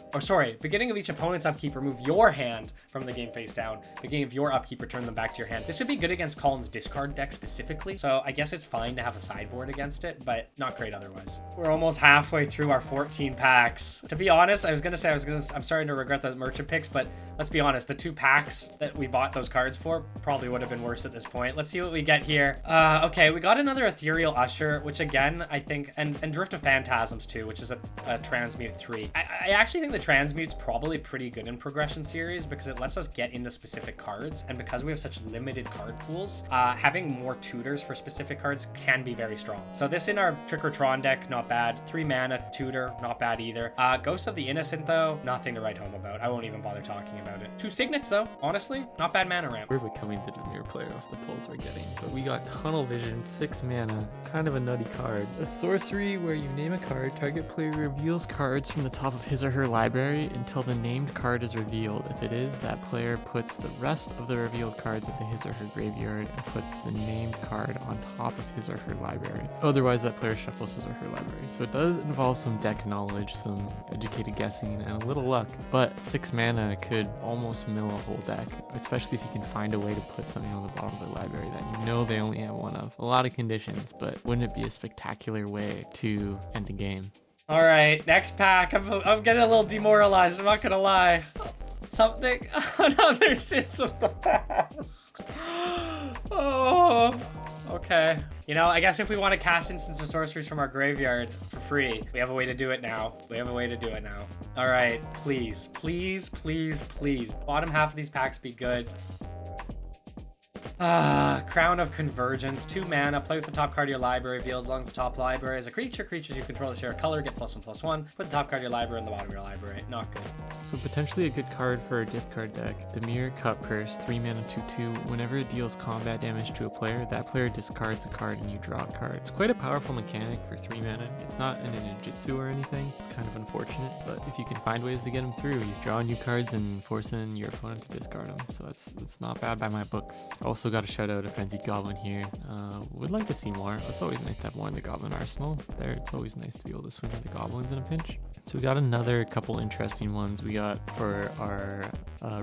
Beginning of each opponent's upkeep, remove your hand from the game face down. Beginning of your upkeep, return them back to your hand. This would be good against Colin's discard deck specifically, so I guess it's fine to have a sideboard against it, but not great otherwise. We're almost halfway through our 14 packs. To be honest, I'm starting to regret the merchant picks, but let's be honest, the 2 packs that we bought those cards for probably would have been worse at this point. Let's see what we get here. Okay, we got another Ethereal Usher, which again, I think, and Drift of Phantasms too, which is a Transmute 3. I actually think the Transmute's probably pretty good in Progression Series because it lets us get into specific cards, and because we have such limited card pools, having more tutors for specific cards can be very strong. So this in our Trick or Tron deck, not bad. 3 mana, tutor, not bad. bad either. Ghost of the Innocent, though, nothing to write home about. I won't even bother talking about it. 2 Signets, though, honestly, not bad mana ramp. We're becoming the Dimir player off the pulls we're getting, but we got Tunnel Vision, 6 mana, kind of a nutty card. A sorcery where you name a card, target player reveals cards from the top of his or her library until the named card is revealed. If it is, that player puts the rest of the revealed cards into his or her graveyard and puts the named card on top of his or her library. Otherwise, that player shuffles his or her library. So it does involve some deck knowledge, some educated guessing, and a little luck, but 6 mana could almost mill a whole deck, especially if you can find a way to put something on the bottom of their library that you know they only have one of. A lot of conditions, but wouldn't it be a spectacular way to end the game? All right, next pack. I'm getting a little demoralized, I'm not gonna lie. Something, another Sins of the Past. Oh, okay. You know, I guess if we want to cast instants or sorceries from our graveyard for free, we have a way to do it now. All right, please, please, please, please. Bottom half of these packs be good. Crown of Convergence, 2 mana, play with the top card of your library, reveal as long as the top library is a creature. Creatures you control that share a color get +1/+1. Put the top card of your library in the bottom of your library. Not good. So potentially a good card for a discard deck. Dimir Cut Purse, 3 mana, 2/2. Whenever it deals combat damage to a player, that player discards a card and you draw a card. It's quite a powerful mechanic for 3 mana. It's not in a ninjutsu or anything. It's kind of unfortunate, but if you can find ways to get him through, he's drawing you cards and forcing your opponent to discard them. So it's not bad by my books. Also got a shout out to Frenzied Goblin here. Would like to see more. It's always nice to have more in the Goblin arsenal. There, it's always nice to be able to swing with the Goblins in a pinch. So we got another couple interesting ones. We got for our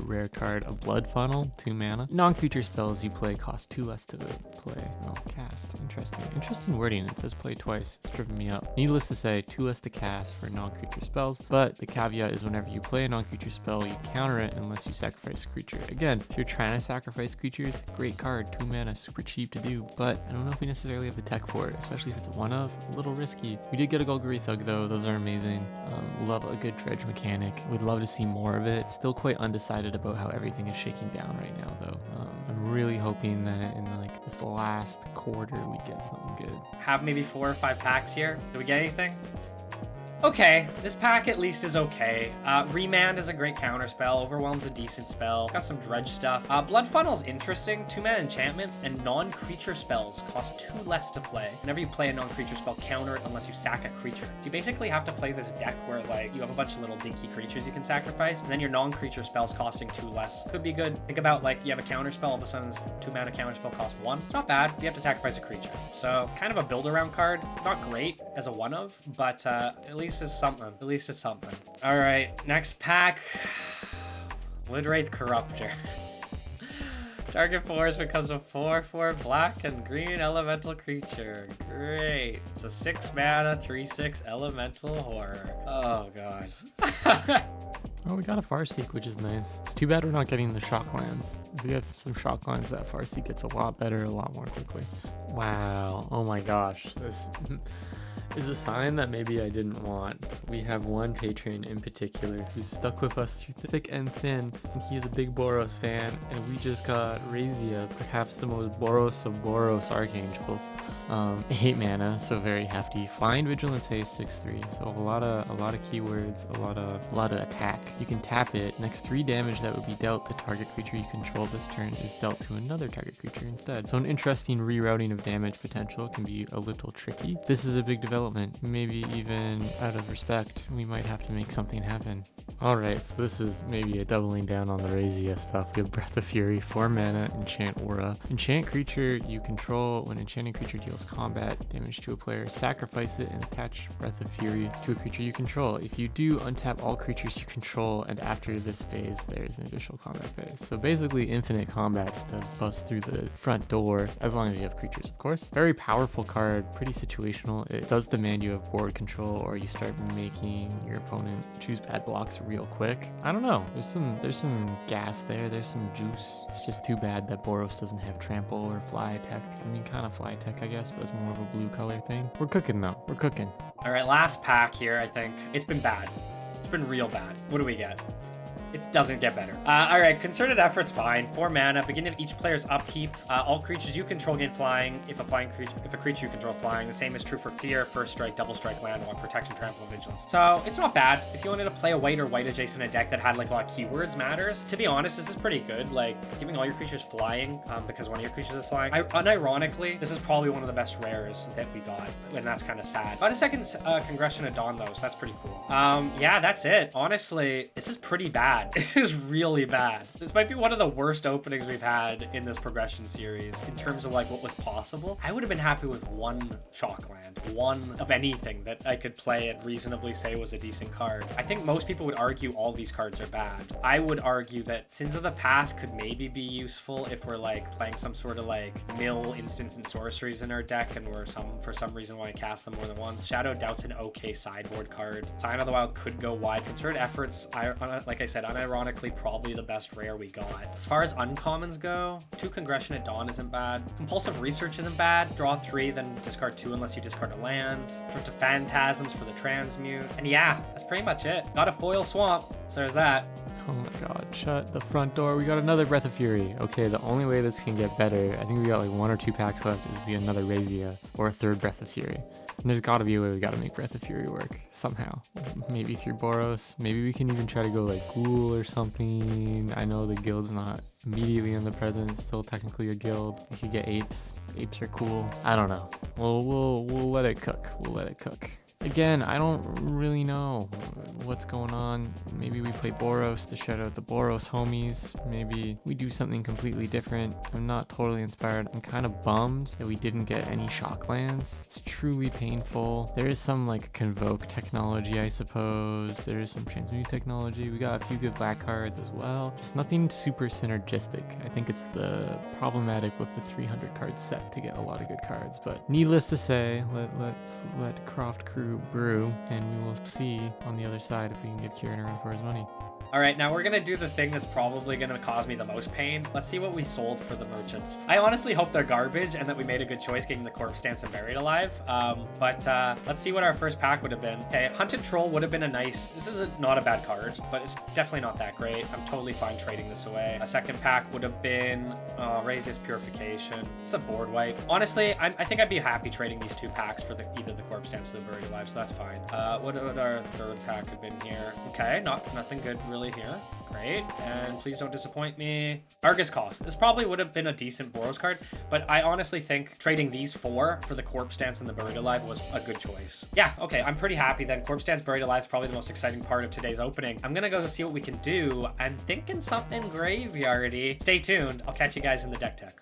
rare card a Blood Funnel, 2 mana. Non-creature spells you play cost 2 less to play. Oh, cast. Interesting wording. It says play twice. It's tripping me up. Needless to say, 2 less to cast for non-creature spells, but the caveat is whenever you play a non-creature spell, you counter it unless you sacrifice a creature. Again, if you're trying to sacrifice creatures, great card. 2 mana, super cheap to do, but I don't know if we necessarily have the tech for it, especially if it's a one-of. A little risky. We did get a Golgari Thug though. Those are amazing. Love a good dredge mechanic. Would love to see more of it. Still quite undecided about how everything is shaking down right now though. I'm really hoping that in like this last quarter we get something good. Have maybe 4 or 5 packs here. Do we get anything? Okay, this pack at least is okay. Remand is a great counter spell. Overwhelm's a decent spell. Got some dredge stuff. Blood Funnel's interesting. 2 mana enchantment, and non-creature spells cost 2 less to play. Whenever you play a non-creature spell, counter it unless you sack a creature. So you basically have to play this deck where like you have a bunch of little dinky creatures you can sacrifice, and then your non-creature spells costing 2 less. Could be good. Think about like you have a counter spell, all of a sudden this 2 mana counter spell costs 1. It's not bad. You have to sacrifice a creature. So kind of a build around card. Not great as a one of, but at least it's something. At least it's something. All right, next pack. Woodwraith Corruptor. Target force becomes a 4/4 black and green elemental creature. Great. It's a 6 mana 3/6 elemental horror. Oh god. Oh, we got a Farseek, which is nice. It's too bad we're not getting the shock lands. If we have some shock lands, that Farseek gets a lot better, a lot more quickly. Wow. Oh my gosh. This is a sign that maybe I didn't want. We have one patron in particular who's stuck with us through thick and thin, and he is a big Boros fan, and we just got Razia, perhaps the most Boros of Boros Archangels. 8 mana, so very hefty. Flying Vigilance Haste 6/3, so a lot of keywords, a lot of attack. You can tap it. Next 3 damage that would be dealt to target creature you control this turn is dealt to another target creature instead. So an interesting rerouting of damage potential can be a little tricky. This is a big development. Maybe even out of respect, we might have to make something happen. Alright, so this is maybe a doubling down on the Razia stuff. We have Breath of Fury, 4 mana, Enchant Aura. Enchant creature you control. When enchanting creature deals combat damage to a player, sacrifice it and attach Breath of Fury to a creature you control. If you do, untap all creatures you control, and after this phase, there's an additional combat phase. So basically infinite combats to bust through the front door, as long as you have creatures, of course. Very powerful card, pretty situational. It does demand you have board control, or you start making your opponent choose bad blocks real quick. I don't know. There's some gas there. There's some juice. It's just too bad that Boros doesn't have trample or fly tech. I mean, kind of fly tech, I guess, but it's more of a blue color thing. We're cooking though. We're cooking. All right, last pack here, I think. It's been bad. It's been real bad. What do we get? It doesn't get better. All right, concerted effort's fine. 4 mana, beginning of each player's upkeep. All creatures you control gain flying. If a creature you control flying, the same is true for fear, first strike, double strike, land, or protection, trample, and vigilance. So it's not bad. If you wanted to play a white or white adjacent a deck that had like a lot of keywords matters, to be honest, this is pretty good. Like giving all your creatures flying because one of your creatures is flying. Unironically, this is probably one of the best rares that we got, and that's kind of sad. Got a second Congression at Dawn though, so that's pretty cool. Yeah, that's it. Honestly, this is pretty bad. This is really bad. This might be one of the worst openings we've had in this progression series in terms of like what was possible. I would have been happy with one Shockland, one of anything that I could play and reasonably say was a decent card. I think most people would argue all these cards are bad. I would argue that Sins of the Past could maybe be useful if we're like playing some sort of like mill instants and sorceries in our deck and we're for some reason want to cast them more than once. Shadow Doubt's an okay sideboard card. Sign of the Wild could go wide. Concerted Efforts, like I said, unironically probably the best rare we got. As far as uncommons go, 2 Congression at Dawn isn't bad. Compulsive Research isn't bad. Draw 3, then discard 2 unless you discard a land. Turn to Phantasms for the transmute. And yeah, that's pretty much it. Got a foil swamp, so there's that. Oh my god, shut the front door. We got another Breath of Fury. Okay, the only way this can get better, I think we got like 1 or 2 packs left, is via another Razia or a 3rd Breath of Fury. And there's gotta be a way we gotta make Breath of Fury work somehow. Maybe through Boros. Maybe we can even try to go like Ghoul or something. I know the guild's not immediately in the present, it's still technically a guild. We could get apes. Apes are cool. I don't know. We'll let it cook. We'll let it cook. Again, I don't really know what's going on. Maybe we play Boros to shout out the Boros homies. Maybe we do something completely different. I'm not totally inspired. I'm kind of bummed that we didn't get any Shocklands. It's truly painful. There is some like Convoke technology, I suppose. There is some Transmute technology. We got a few good black cards as well. Just nothing super synergistic. I think it's the problematic with the 300 card set to get a lot of good cards. But needless to say, let's let Croft Crew brew, and we will see on the other side if we can give Kurin a run for his money. All right, now we're gonna do the thing that's probably gonna cause me the most pain. Let's see what we sold for the merchants. I honestly hope they're garbage and that we made a good choice getting the Corpse Dance and Buried Alive. But let's see what our first pack would have been. Okay, Hunted Troll would have been a nice, this is not a bad card, but it's definitely not that great. I'm totally fine trading this away. A second pack would have been Razia's Purification. It's a board wipe. Honestly, I think I'd be happy trading these 2 packs for either the Corpse Dance or the Buried Alive, so that's fine. What would our third pack have been here? Okay, nothing good really here. Great, and please don't disappoint me. Argus Cost. This probably would have been a decent Boros card, but I honestly think trading these 4 for the Corpse Dance and the Buried Alive was a good choice. Yeah, okay, I'm pretty happy then. Corpse Dance, Buried Alive is probably the most exciting part of today's opening. I'm gonna go see what we can do. I'm thinking something graveyardy. Stay tuned. I'll catch you guys in the deck tech.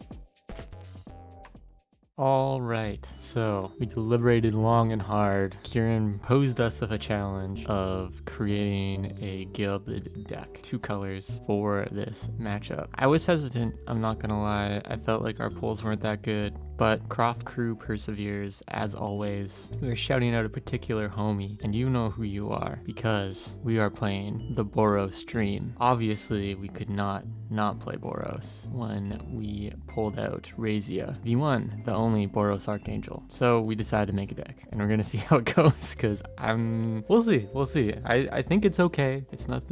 All right, so we deliberated long and hard. Kurin posed us with a challenge of creating a gilded deck, 2 colors for this matchup. I was hesitant, I'm not gonna lie. I felt like our polls weren't that good, but Croft Crew perseveres as always. We're shouting out a particular homie, and you know who you are, because we are playing the Boros Dream. Obviously, we could not play Boros when we pulled out Razia V1, the only Boros Archangel. So we decided to make a deck, and we're gonna see how it goes, because we'll see. I think it's okay. It's not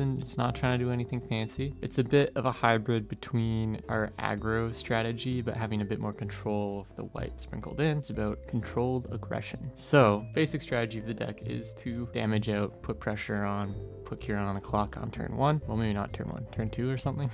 trying to do anything fancy. It's a bit of a hybrid between our aggro strategy, but having a bit more control of the white sprinkled in. It's about controlled aggression. So basic strategy of the deck is to damage out, put pressure on, put Kurin on a clock on turn 1. Well, maybe not turn 1, turn 2 or something.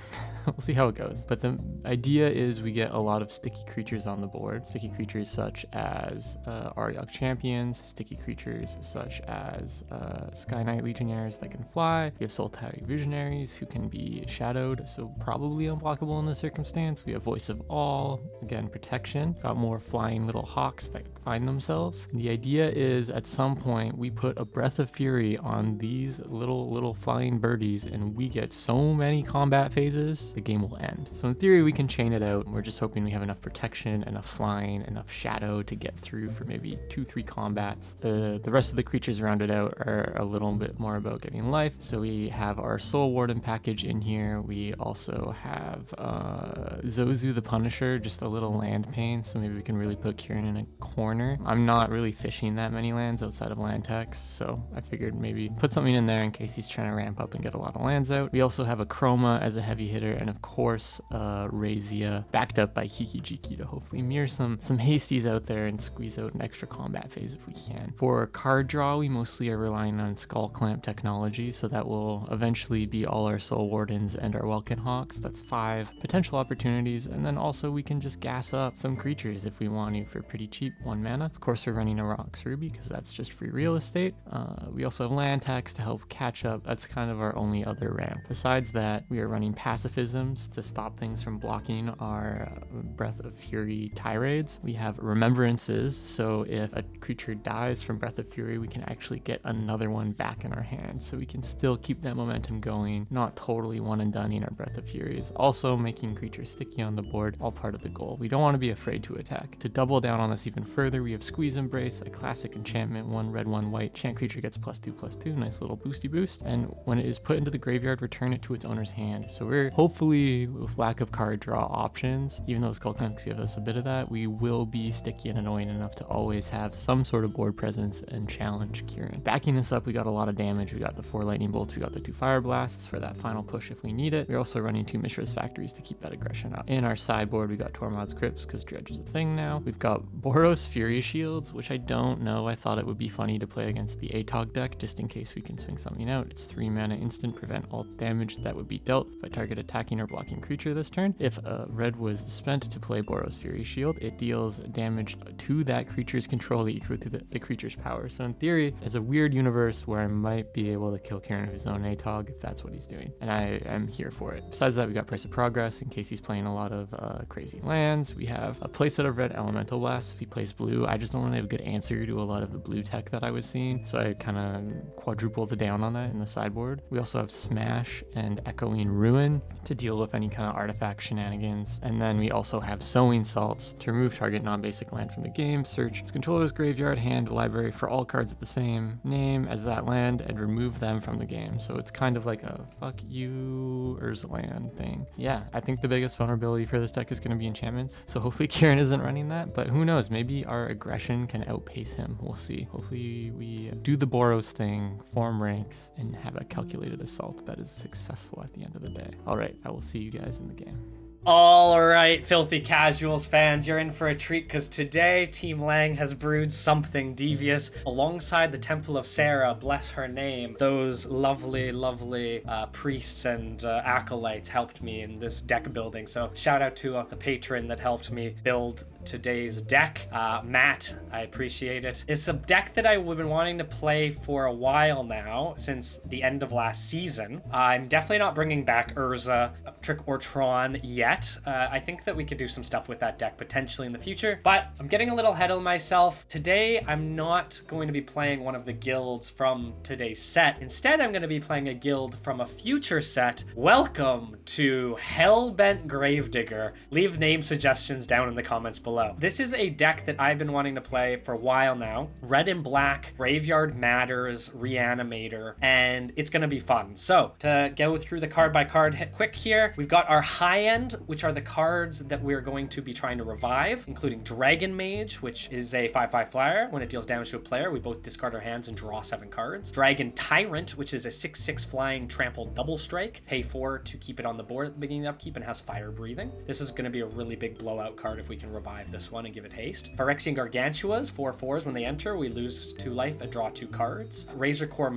We'll see how it goes. But the idea is we get a lot of sticky creatures on the board. Sticky creatures such as Aryok Champions, sticky creatures such as Sky Knight Legionnaires that can fly. We have Sultai Visionaries who can be shadowed, so probably unblockable in this circumstance. We have Voice of All, again, protection. Got more flying little hawks that find themselves. And the idea is at some point we put a Breath of Fury on these little flying birdies, and we get so many combat phases, the game will end. So in theory, we can chain it out. We're just hoping we have enough protection, enough flying, enough shadow to get through for maybe 2-3 combats. The rest of the creatures rounded out are a little bit more about getting life. So we have our Soul Warden package in here. We also have Zozu the Punisher, just a little land pain. So maybe we can really put Kurin in a corner corner. I'm not really fishing that many lands outside of land text, so I figured maybe put something in there in case he's trying to ramp up and get a lot of lands out. We also have a Chroma as a heavy hitter, and of course Razia, backed up by Kiki Jiki to hopefully mirror some hasties out there and squeeze out an extra combat phase if we can. For card draw, we mostly are relying on Skull Clamp technology, so that will eventually be all our Soul Wardens and our Welkin Hawks. That's 5 potential opportunities, and then also we can just gas up some creatures if we want to for pretty cheap 1 mana. Of course, we're running a Rocks Ruby because that's just free real estate. We also have land tax to help catch up. That's kind of our only other ramp. Besides that, we are running pacifisms to stop things from blocking our Breath of Fury tirades. We have remembrances, so if a creature dies from Breath of Fury, we can actually get another one back in our hand, so we can still keep that momentum going, not totally one and done in our Breath of Furies. Also making creatures sticky on the board, all part of the goal. We don't want to be afraid to attack. To double down on this even further, we have Squeeze Embrace, a classic enchantment, 1 red, 1 white. Chant creature gets +2/+2, nice little boosty boost, and when it is put into the graveyard, return it to its owner's hand. So we're hopefully, with lack of card draw options, even though Skull Clamps give us a bit of that, we will be sticky and annoying enough to always have some sort of board presence and challenge Kurin. Backing this up, we got a lot of damage. We got the 4 lightning bolts, we got the 2 fire blasts for that final push if we need it. We're also running 2 Mishra's Factories to keep that aggression up. In our sideboard, we got Tormod's Crypts because Dredge is a thing now. We've got Boros Fury Shields, which I don't know. I thought it would be funny to play against the ATOG deck just in case we can swing something out. It's 3 mana instant, prevent all damage that would be dealt by target attacking or blocking creature this turn. If a red was spent to play Boros Fury Shield, it deals damage to that creature's control equal to the creature's power. So in theory, there's a weird universe where I might be able to kill Kurin of his own ATOG if that's what he's doing, and I am here for it. Besides that, we got Price of Progress in case he's playing a lot of crazy lands. We have a playset of red Elemental Blasts if he plays blue. I just don't really have a good answer to a lot of the blue tech that I was seeing, so I kind of quadrupled down on that in the sideboard. We also have Smash and Echoing Ruin to deal with any kind of artifact shenanigans, and then we also have Sowing Salts to remove target non-basic land from the game, search its controller's graveyard, hand, library for all cards with the same name as that land, and remove them from the game. So it's kind of like a fuck you Urzaland thing. Yeah, I think the biggest vulnerability for this deck is going to be enchantments, so hopefully Kurin isn't running that, but who knows, maybe our aggression can outpace him. We'll see. Hopefully we do the Boros thing, form ranks, and have a calculated assault that is successful at the end of the day. Alright, I will see you guys in the game. All right, Filthy Casuals fans, you're in for a treat because today Team Lang has brewed something devious alongside the Temple of Sarah, bless her name. Those lovely, lovely priests and acolytes helped me in this deck building. So shout out to the patron that helped me build today's deck. Matt, I appreciate it. It's a deck that I've been wanting to play for a while now, since the end of last season. I'm definitely not bringing back Urza, Trick or Tron yet. I think that we could do some stuff with that deck potentially in the future, but I'm getting a little ahead of myself. Today, I'm not going to be playing one of the guilds from today's set. Instead, I'm going to be playing a guild from a future set. Welcome to Hellbent Gravedigger. Leave name suggestions down in the comments below. This is a deck that I've been wanting to play for a while now. Red and black, Graveyard Matters, Reanimator, and it's going to be fun. So, to go through the card by card quick here, we've got our high end, which are the cards that we're going to be trying to revive, including Dragon Mage, which is a 5/5 flyer. When it deals damage to a player, we both discard our hands and draw 7 cards. Dragon Tyrant, which is a 6/6 flying trample double strike. Pay 4 to keep it on the board at the beginning of upkeep and has fire breathing. This is going to be a really big blowout card if we can revive this one and give it haste. Phyrexian Gargantuas, 4/4s. When they enter, we lose 2 life and draw 2 cards. Razorcore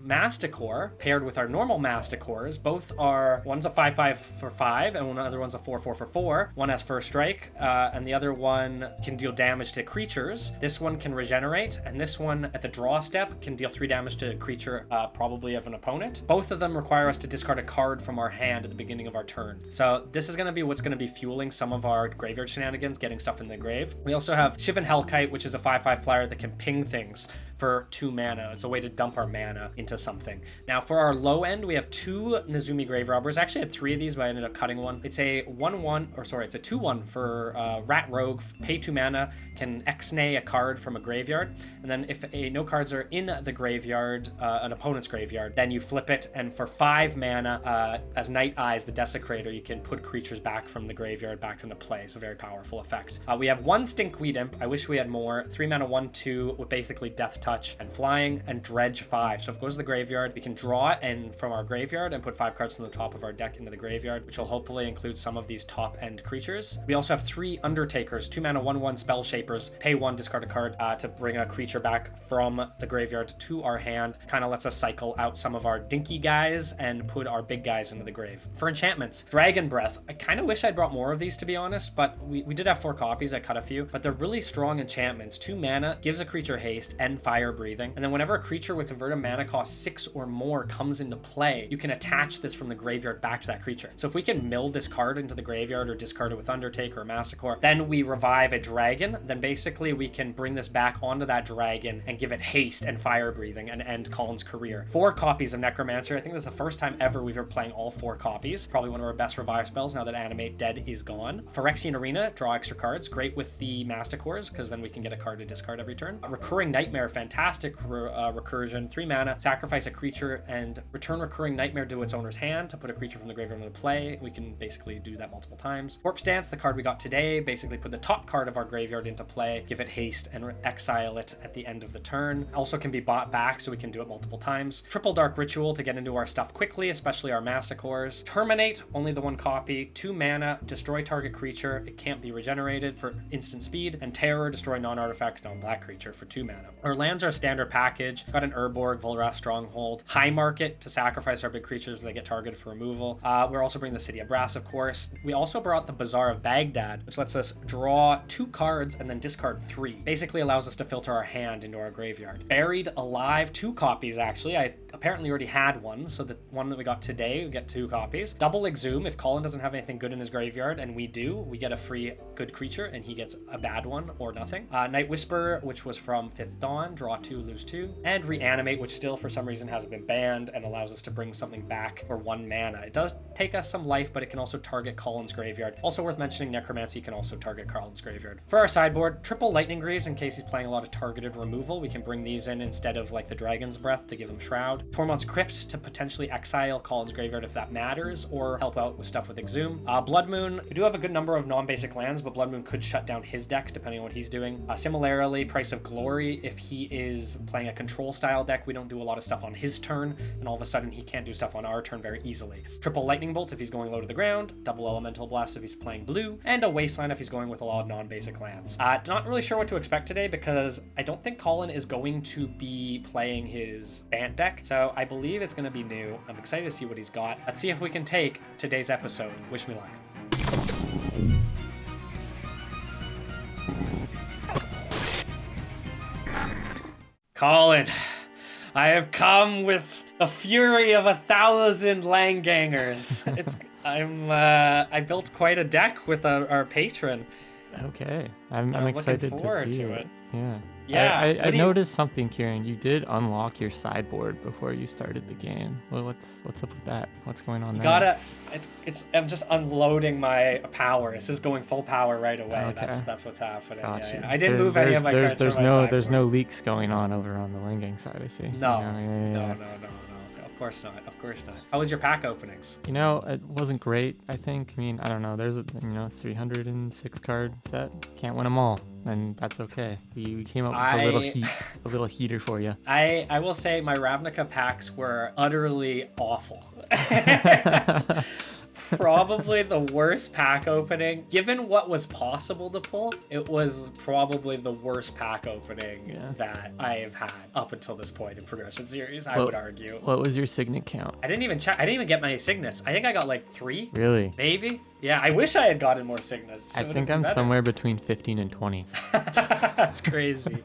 Masticore, paired with our normal Masticores. Both are, one's a 5/5 for 5, and another one's a 4/4 for 4. One has first strike, and the other one can deal damage to creatures. This one can regenerate, and this one at the draw step can deal 3 damage to a creature, probably of an opponent. Both of them require us to discard a card from our hand at the beginning of our turn. So this is going to be what's going to be fueling some of our graveyard shenanigans, getting stuff in the grave. We also have Shivan Hellkite, which is a 5/5 flyer that can ping things. for 2 mana. It's a way to dump our mana into something. Now for our low end, we have 2 Nezumi Grave Robbers. Actually, I had 3 of these, but I ended up cutting one. It's a 2/1 for Rat Rogue. Pay 2 mana, can X-nay a card from a graveyard, and then if no cards are in the graveyard, an opponent's graveyard, then you flip it, and for 5 mana, as Night Eyes, the Desecrator, you can put creatures back from the graveyard back into play. It's a very powerful effect. We have 1 Stinkweed Imp. I wish we had more. 3 mana, 1/2 with basically Death Touch and flying, and Dredge 5. So if it goes to the graveyard, we can draw it and from our graveyard and put 5 cards from the top of our deck into the graveyard, which will hopefully include some of these top end creatures. We also have 3 Undertakers, 2 mana, 1/1 Spell Shapers. Pay 1, discard a card to bring a creature back from the graveyard to our hand. Kind of lets us cycle out some of our dinky guys and put our big guys into the grave. For enchantments, Dragon Breath. I kind of wish I'd brought more of these, to be honest, but we did have 4 copies. I cut a few, but they're really strong enchantments. 2 mana, gives a creature haste and fire breathing. And then whenever a creature with converted mana cost 6 or more comes into play, you can attach this from the graveyard back to that creature. So if we can mill this card into the graveyard or discard it with Undertaker or Massacre, then we revive a dragon, then basically we can bring this back onto that dragon and give it haste and fire breathing and end Colin's career. 4 copies of Necromancer. I think this is the first time ever we've ever playing all 4 copies. Probably one of our best revive spells now that Animate Dead is gone. Phyrexian Arena, draw extra cards. Great with the Masticores, because then we can get a card to discard every turn. Recurring Nightmare, fantastic recursion. 3 mana, sacrifice a creature and return Recurring Nightmare to its owner's hand to put a creature from the graveyard into play. We can basically do that multiple times. Corpse Dance, the card we got today, basically put the top card of our graveyard into play, give it haste, and exile it at the end of the turn. Also can be bought back, so we can do it multiple times. Triple Dark Ritual to get into our stuff quickly, especially our Massacres. Terminate, only the 1 copy. 2 mana, destroy target creature. It can't be regenerated for instant speed. And Terror, destroy non-artifact, non-black creature for 2 mana. Our lands are standard package. Got an Urborg, Volrath Stronghold. High Market to sacrifice our big creatures if they get targeted for removal. We're also bringing the City of Brass, of course. We also brought the Bazaar of Baghdad, which lets us draw 2 cards and then discard 3. Basically allows us to filter our hand into our graveyard. Buried Alive, 2 copies actually. I apparently already had one, so the one that we got today, we get 2 copies. Double Exhume, if Colin doesn't have anything good in his graveyard, and we do, we get a free good creature, and he gets a bad one or nothing. Night Whisper, which was from 5th Dawn, draw 2, lose 2. And Reanimate, which still for some reason hasn't been banned and allows us to bring something back for 1 mana. It does take us some life, but it can also target Colin's graveyard. Also worth mentioning, Necromancy can also target Colin's graveyard. For our sideboard, triple Lightning Greaves in case he's playing a lot of targeted removal. We can bring these in instead of like the Dragon's Breath to give him Shroud. Tormont's Crypt to potentially exile Colin's graveyard if that matters, or help out with stuff with Exhume. Blood Moon, we do have a good number of non-basic lands, but Blood Moon could shut down his deck depending on what he's doing. Similarly, Price of Glory, if he is playing a control style deck, we don't do a lot of stuff on his turn, and all of a sudden he can't do stuff on our turn very easily. Triple Lightning Bolt if he's going low to the ground, double Elemental Blast if he's playing blue, and a Wasteland if he's going with a lot of non-basic lands. Not really sure what to expect today because I don't think Colin is going to be playing his Bant deck, so I believe it's going to be new. I'm excited to see what he's got. Let's see if we can take today's episode. Wish me luck. Colin, I have come with the fury of 1,000 Langgangers. I built quite a deck with our patron. Okay, I'm excited to see it. Yeah. Yeah. I noticed something, Kieran. You did unlock your sideboard before you started the game. Well, what's up with that? What's going on there? I'm just unloading my power. This is going full power right away. Okay. That's what's happening. Gotcha. Yeah. I didn't move any of my cards from my sideboard. There's no leaks going on over on the Langang side, I see. No. Yeah. No. Of course not. How was your pack openings? It wasn't great, I think. I mean, I don't know. There's a 306 card set. Can't win them all, and that's okay. We came up with a little heater for you. I will say my Ravnica packs were utterly awful. Probably the worst pack opening. Given what was possible to pull, it was probably the worst pack opening that I have had up until this point in Progression Series, I would argue. What was your signet count? I didn't even check. I didn't even get my signets. I think I got like 3. Really? Maybe. Yeah, I wish I had gotten more signets. I think I'm somewhere between 15 and 20. That's crazy.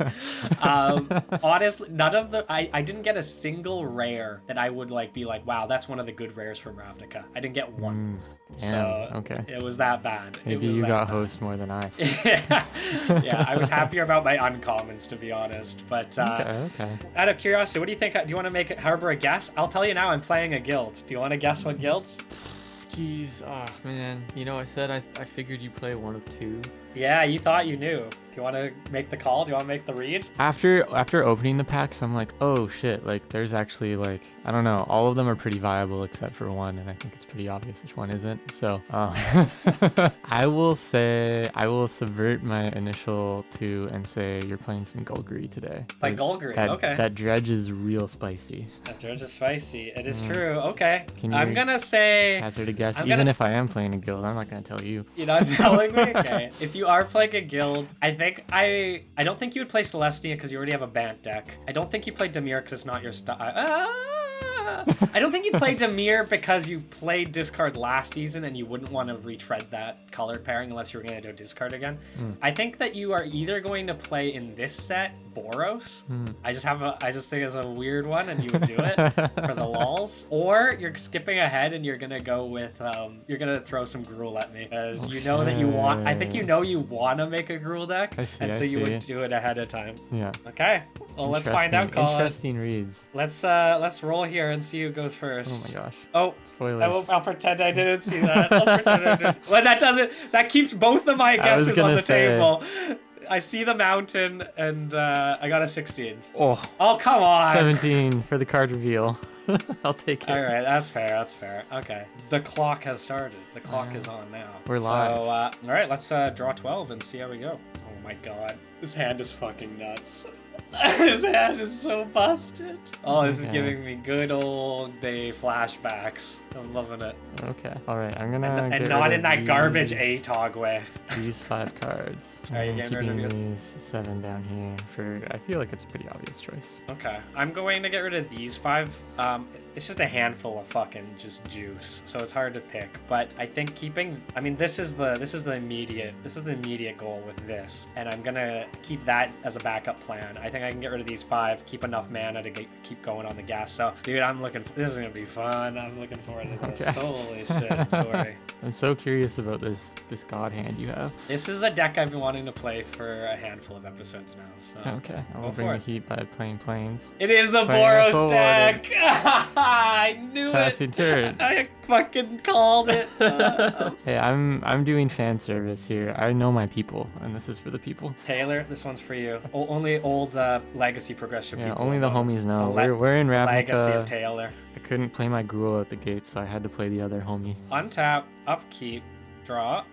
Honestly, none of the I didn't get a single rare that I would like be like, wow, that's one of the good rares from Ravnica. I didn't get one. So okay. it was that bad. Maybe you got host more than I. Yeah, I was happier about my uncommons, to be honest. But okay. Out of curiosity, what do you think? Do you want to make it harbor a guess? I'll tell you now, I'm playing a guild. Do you want to guess what guilds? Jeez, oh man. You know, I said I figured you play one of two. Yeah, you thought you knew. Do you want to make the call? Do you want to make the read? After opening the packs, I'm like, oh shit, like there's actually like, I don't know, all of them are pretty viable except for one, and I think it's pretty obvious which one isn't. So I will subvert my initial two and say you're playing some Golgari today. Like Golgari, okay. That dredge is real spicy. That dredge is spicy. It is true. Okay. Can you I'm gonna say hazard a guess? Even if I am playing a guild, I'm not gonna tell you. You're not telling me? Okay. If you are playing a guild, I don't think you would play Celestia because you already have a Bant deck. I don't think you play Dimir because it's not your style. I don't think you'd play Dimir because you played discard last season and you wouldn't want to retread that colored pairing unless you were going to do discard again. I think that you are either going to play in this set Boros. I just think it's a weird one and you would do it for the lols, or you're skipping ahead and you're gonna go with you're gonna throw some Gruul at me as you know that you want. I think you know you want to make a Gruul deck, you would do it ahead of time. Yeah. Okay. Well, let's find out, Colin. Interesting reads. Let's roll here and see who goes first. Oh my gosh. Oh, spoilers. I'll pretend I didn't see that. I'll pretend I didn't. Well, that keeps both of my guesses on the table. I see the mountain, and I got a 16. Oh, come on. 17 for the card reveal. I'll take it. All right, that's fair. Okay. The clock has started. The clock is on now. We're live. So, all right, let's draw 12 and see how we go. Oh my god. This hand is fucking nuts. His hand is so busted. Oh, this is giving me good old day flashbacks. I'm loving it. Okay. All right. I'm gonna and not in that garbage ATOG way. These 5 cards. Are you getting rid of keeping these 7 down here for? I feel like it's a pretty obvious choice. Okay. I'm going to get rid of these 5. It's just a handful of fucking just juice, so it's hard to pick. But I think keeping. I mean, this is the immediate goal with this, and I'm gonna keep that as a backup plan. I think I can get rid of these 5, keep enough mana to keep going on the gas. So, dude, this is gonna be fun. I'm looking forward to this. Okay. Holy shit, sorry. I'm so curious about this god hand you have. This is a deck I've been wanting to play for a handful of episodes now. So okay, I will bring the heat by playing planes. It is the Boros deck. I knew Passing it. turn. I fucking called it. Hey, I'm doing fan service here. I know my people, and this is for the people. Taylor, this one's for you. Only old legacy progression people. Yeah, only the homies know. We're in Ravnica. Legacy of Taylor. I couldn't play my Gruul at the gate, so I had to play the other homie. Untap, upkeep, draw,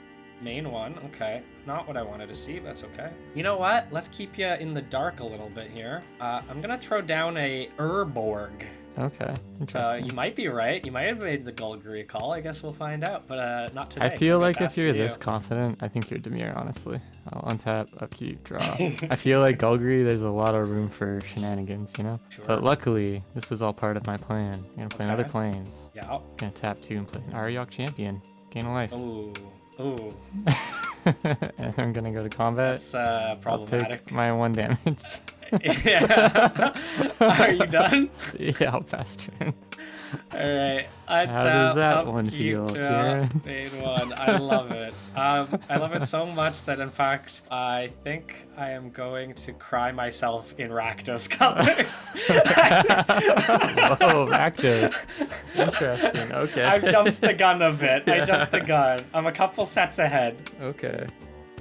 main one. Okay, not what I wanted to see, but that's okay. You know what? Let's keep you in the dark a little bit here. I'm gonna throw down a Urborg. Okay, interesting. You might be right. You might have made the Golgari call. I guess we'll find out, but not today. I feel like if you're this confident, I think you're Dimir, honestly. I'll untap, upkeep, draw. I feel like Golgari, there's a lot of room for shenanigans, you know? Sure. But luckily, this was all part of my plan. I'm going to play another planes. Yeah. I'm going to tap 2 and play an Ariok champion. Gain a life. Ooh. And I'm going to go to combat. That's problematic. I'll take my 1 damage. Yeah. Are you done? Yeah, I'll pass turn. Alright. How does that one feel, Kieran? Main one. I love it. I love it so much that, in fact, I think I am going to cry myself in Rakdos colors. Whoa, Rakdos. Interesting. Okay. I've jumped the gun a bit. I'm a couple sets ahead. Okay.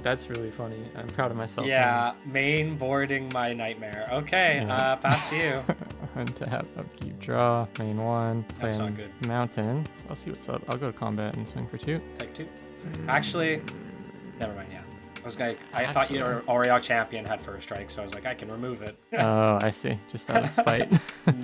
That's really funny. I'm proud of myself. Yeah, main boarding my nightmare. Okay, pass to you. Untap, upkeep, draw, main 1. That's not good. Mountain. I'll see what's up. I'll go to combat and swing for 2. Take 2. Actually, never mind. Yeah, I thought your Oriok champion had first strike, so I was like, I can remove it. Oh, I see. Just out of spite.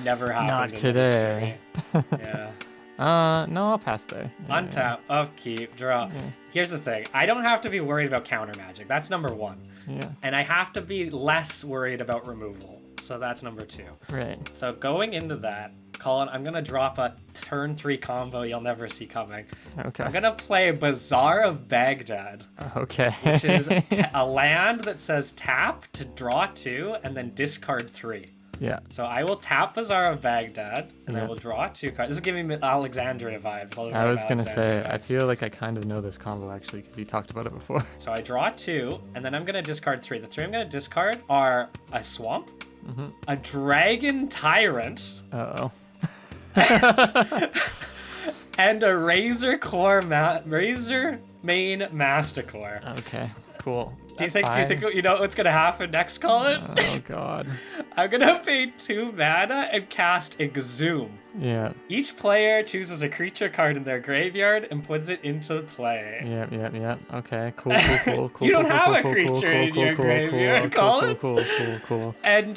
Never happened. Not today. Yeah. No, I'll pass there. Untap, upkeep, draw. Yeah. Here's the thing. I don't have to be worried about counter magic. That's number 1. Yeah. And I have to be less worried about removal. So that's number 2. Right. So going into that, Colin, I'm gonna drop a turn 3 combo you'll never see coming. Okay. I'm gonna play Bazaar of Baghdad, Okay. which is a land that says tap to draw 2 and then discard 3. Yeah. So I will tap Bazaar of Baghdad, and I Yeah. will draw 2 cards. This is giving me Alexandria vibes. I was gonna say, Alexandria I vibes. feel like I kind of know this combo actually because you talked about it before. So I draw 2, and then I'm gonna discard 3. The 3 I'm gonna discard are a swamp, a dragon tyrant, Uh-oh. and a razor main masticore. Okay, cool. Do you think you know what's gonna happen next, Colin? Oh god. I'm gonna pay 2 mana and cast Exhume. Yeah. Each player chooses a creature card in their graveyard and puts it into play. Yeah. Okay, cool. You don't have a creature in your graveyard, Colin. Cool. And,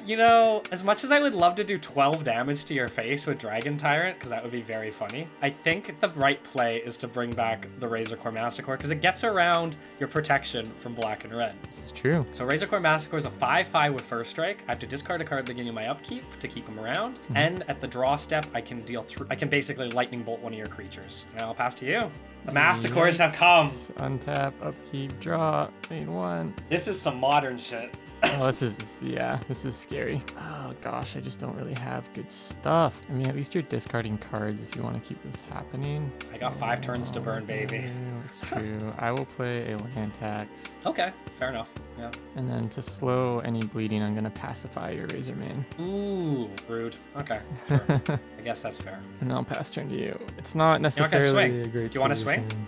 you know, as much as I would love to do 12 damage to your face with Dragon Tyrant, because that would be very funny, I think the right play is to bring back the Razorcore Massacre, because it gets around your protection from black and red. This is true. So Razorcore Massacre is a 5/5 with first strike. I have to discard a card at the beginning of my upkeep to keep him around. And at the draw step, I can I can basically lightning bolt one of your creatures. Now I'll pass to you. The Masticores have come. Untap, upkeep, draw, main 1. This is some modern shit. Oh, this is scary. Oh gosh, I just don't really have good stuff. I mean, at least you're discarding cards if you want to keep this happening. I got 5 turns to burn, baby. That's true. I will play a land tax. Okay, fair enough. Yeah. And then to slow any bleeding, I'm gonna pacify your Razorman. Ooh, rude. Okay, sure. I guess that's fair. And I'll pass turn to you. It's not not gonna necessarily swing. a great Do you wanna swing? solution.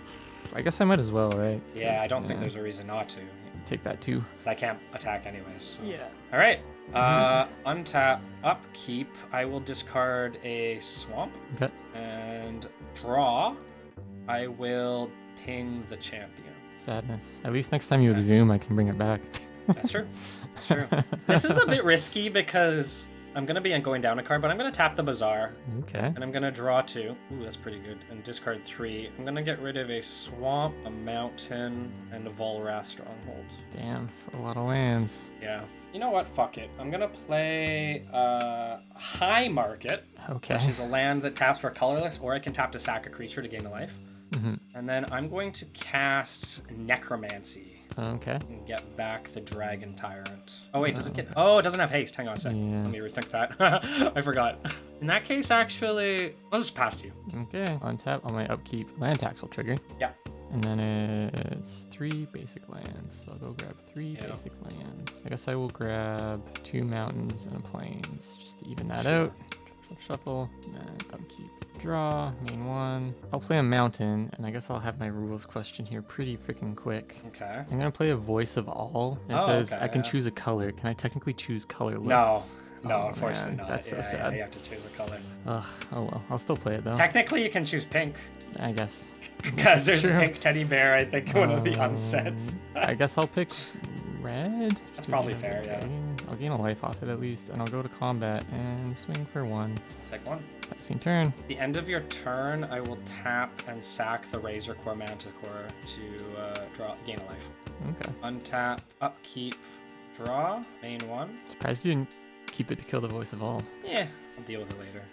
I guess I might as well, right? Yeah, I don't think there's a reason not to, Take that too. because I can't attack anyways. So. Yeah. All right. Untap, upkeep. I will discard a swamp Okay. and draw. I will ping the champion. Sadness. At least next time you exhume, I can bring it back. That's true. That's true. This is a bit risky because I'm gonna be going down a card, but I'm gonna tap the Bazaar Okay. and I'm gonna draw 2. Ooh, that's pretty good. And discard 3. I'm gonna get rid of a swamp, a mountain, and a Volrath Stronghold. Damn, that's a lot of lands. Yeah. You know what? Fuck it. I'm gonna play High Market, Okay. which is a land that taps for colorless, or I can tap to sack a creature to gain a life. And then I'm going to cast Necromancy Okay. and get back the Dragon Tyrant. Oh wait, does it get? Oh, it doesn't have haste. Hang on a sec. Yeah. Let me rethink that. I forgot. In that case, actually, I'll just pass to you. Okay. Untap on my upkeep. Land tax will trigger. Yeah. And then it's 3 basic lands. So I'll go grab 3 Yeah. basic lands. I guess I will grab 2 mountains and a plains just to even that out. Shuffle, and then upkeep. Draw, main 1. I'll play a mountain, and I guess I'll have my rules question here pretty freaking quick. Okay. I'm gonna play a Voice of All. It Oh, says okay, I can yeah. choose a color. Can I technically choose colorless? No. No, Oh, unfortunately man, not. that's so Yeah, sad. you have to choose a color. Ugh, oh well. I'll still play it though. Technically, you can choose pink I guess. because there's a true. pink teddy bear. I think one of the unsets. I guess I'll pick red. just 'cause probably you have fair, the yeah. dragon. I'll gain a life off it at least, and I'll go to combat and swing for 1. Take 1. Passing turn. At the end of your turn, I will tap and sack the Razorcore Manticore to gain a life. Okay. Untap, upkeep, draw, main 1. Surprised you didn't keep it to kill the Voice of All. Yeah, I'll deal with it later.